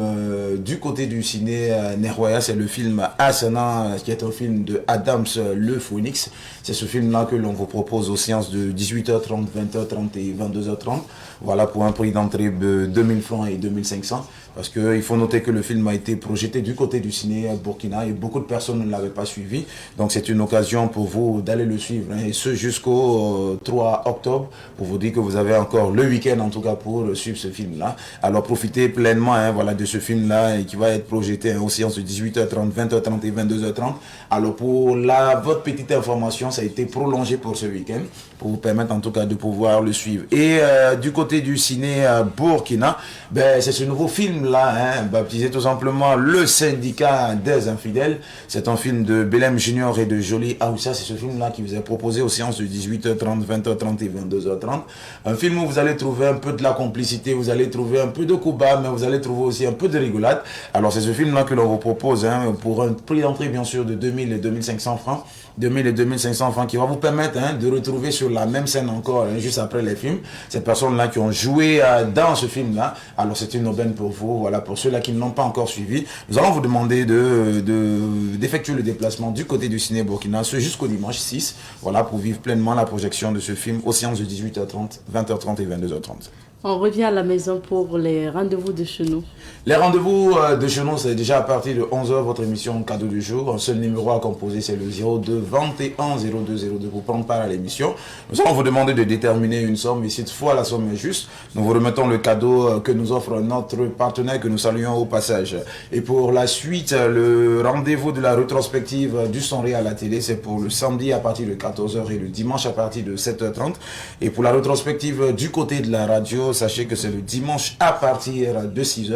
du côté du ciné Nerwaya, c'est le film Asana, qui est un film de Adams Le Phoenix. C'est ce film-là que l'on vous propose aux séances de 18h30, 20h30 et 22h30. Voilà, pour un prix d'entrée de 2000 francs et 2500. Parce qu'il faut noter que le film a été projeté du côté du ciné Burkina et beaucoup de personnes ne l'avaient pas suivi. Donc c'est une occasion pour vous d'aller le suivre. Et ce jusqu'au 3 octobre, pour vous dire que vous avez encore le week-end en tout cas pour suivre ce film-là. Alors profitez pleinement voilà, de ce film-là qui va être projeté aux séances de 18h30, 20h30 et 22h30. Alors pour votre petite information, ça a été prolongé pour ce week-end, pour vous permettre en tout cas de pouvoir le suivre. Et du côté du ciné Burkina, c'est ce nouveau film là, baptisé tout simplement Le Syndicat des Infidèles. C'est un film de Belém Junior et de Jolie Aoussa. C'est ce film là qui vous est proposé aux séances de 18h30, 20h30 et 22h30. Un film où vous allez trouver un peu de la complicité, vous allez trouver un peu de couba, mais vous allez trouver aussi un peu de rigolade. Alors c'est ce film là que l'on vous propose pour un prix d'entrée bien sûr de 2000 et 2500 francs. 2000 et 2500 francs qui va vous permettre de retrouver sur la même scène encore, juste après les films, ces personnes-là qui ont joué dans ce film-là. Alors c'est une aubaine pour vous, voilà, pour ceux-là qui ne l'ont pas encore suivi. Nous allons vous demander d'effectuer le déplacement du côté du ciné Burkina jusqu'au dimanche 6, voilà, pour vivre pleinement la projection de ce film aux séances de 18h30, 20h30 et 22h30. On revient à la maison pour les rendez-vous de chez nous. Les rendez-vous de chez nous, c'est déjà à partir de 11h, votre émission cadeau du jour. Un seul numéro à composer, c'est le 02 21 02 02 pour prendre part à l'émission. Nous allons vous demander de déterminer une somme, et cette fois la somme est juste, nous vous remettons le cadeau que nous offre notre partenaire que nous saluons au passage. Et pour la suite, le rendez-vous de la rétrospective du Sonré à la télé, c'est pour le samedi à partir de 14h et le dimanche à partir de 7h30. Et pour la rétrospective du côté de la radio, sachez que c'est le dimanche à partir de 6h.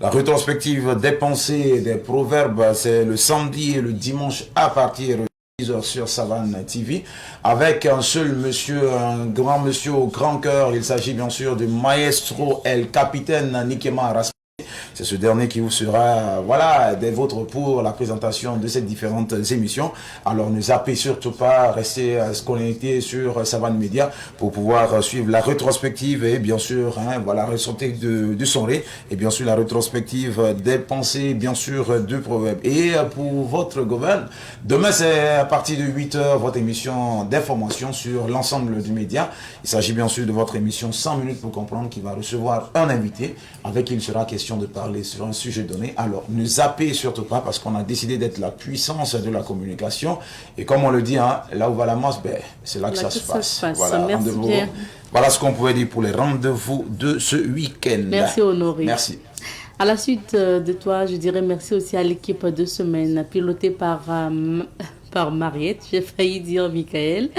La rétrospective des pensées et des proverbes, c'est le samedi et le dimanche à partir de 10h sur Savane TV. Avec un seul monsieur, un grand monsieur au grand cœur. Il s'agit bien sûr du maestro El Capitaine Nikema Rasmi. C'est ce dernier qui vous sera, voilà, des vôtres pour la présentation de ces différentes émissions. Alors ne zappez surtout pas, restez connectés sur Savane Média pour pouvoir suivre la rétrospective et bien sûr, voilà, ressortir du sonré et bien sûr la rétrospective des pensées, bien sûr, de proverbes. Et pour votre gouverne, demain c'est à partir de 8h votre émission d'information sur l'ensemble du média. Il s'agit bien sûr de votre émission 100 minutes pour comprendre qui va recevoir un invité avec qui il sera question de parler sur un sujet donné. Alors ne zappez surtout pas parce qu'on a décidé d'être la puissance de la communication et comme on le dit, là où va la masse, c'est là que ça se passe. Voilà, merci bien. Voilà ce qu'on pouvait dire pour les rendez-vous de ce week-end. Merci Honoré. Merci. À la suite de toi, je dirais merci aussi à l'équipe de semaine pilotée par par Mariette, j'ai failli dire Michael.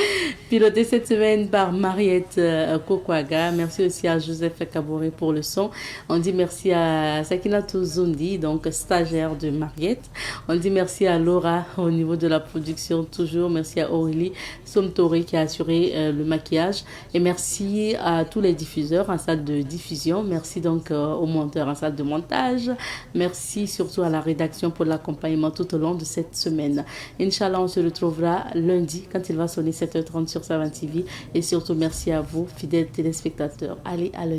Piloté cette semaine par Mariette Kokwaga. Merci aussi à Joseph Kaboré pour le son. On dit merci à Sakinatou Zondi, donc stagiaire de Mariette. On dit merci à Laura au niveau de la production toujours. Merci à Aurélie Somtori qui a assuré le maquillage. Et merci à tous les diffuseurs en salle de diffusion. Merci donc aux monteurs en salle de montage. Merci surtout à la rédaction pour l'accompagnement tout au long de cette semaine. Inch'Allah, on se retrouvera lundi quand il va sonner 7h30 sur Savan TV. Et surtout, merci à vous, fidèles téléspectateurs. Allez, à lundi.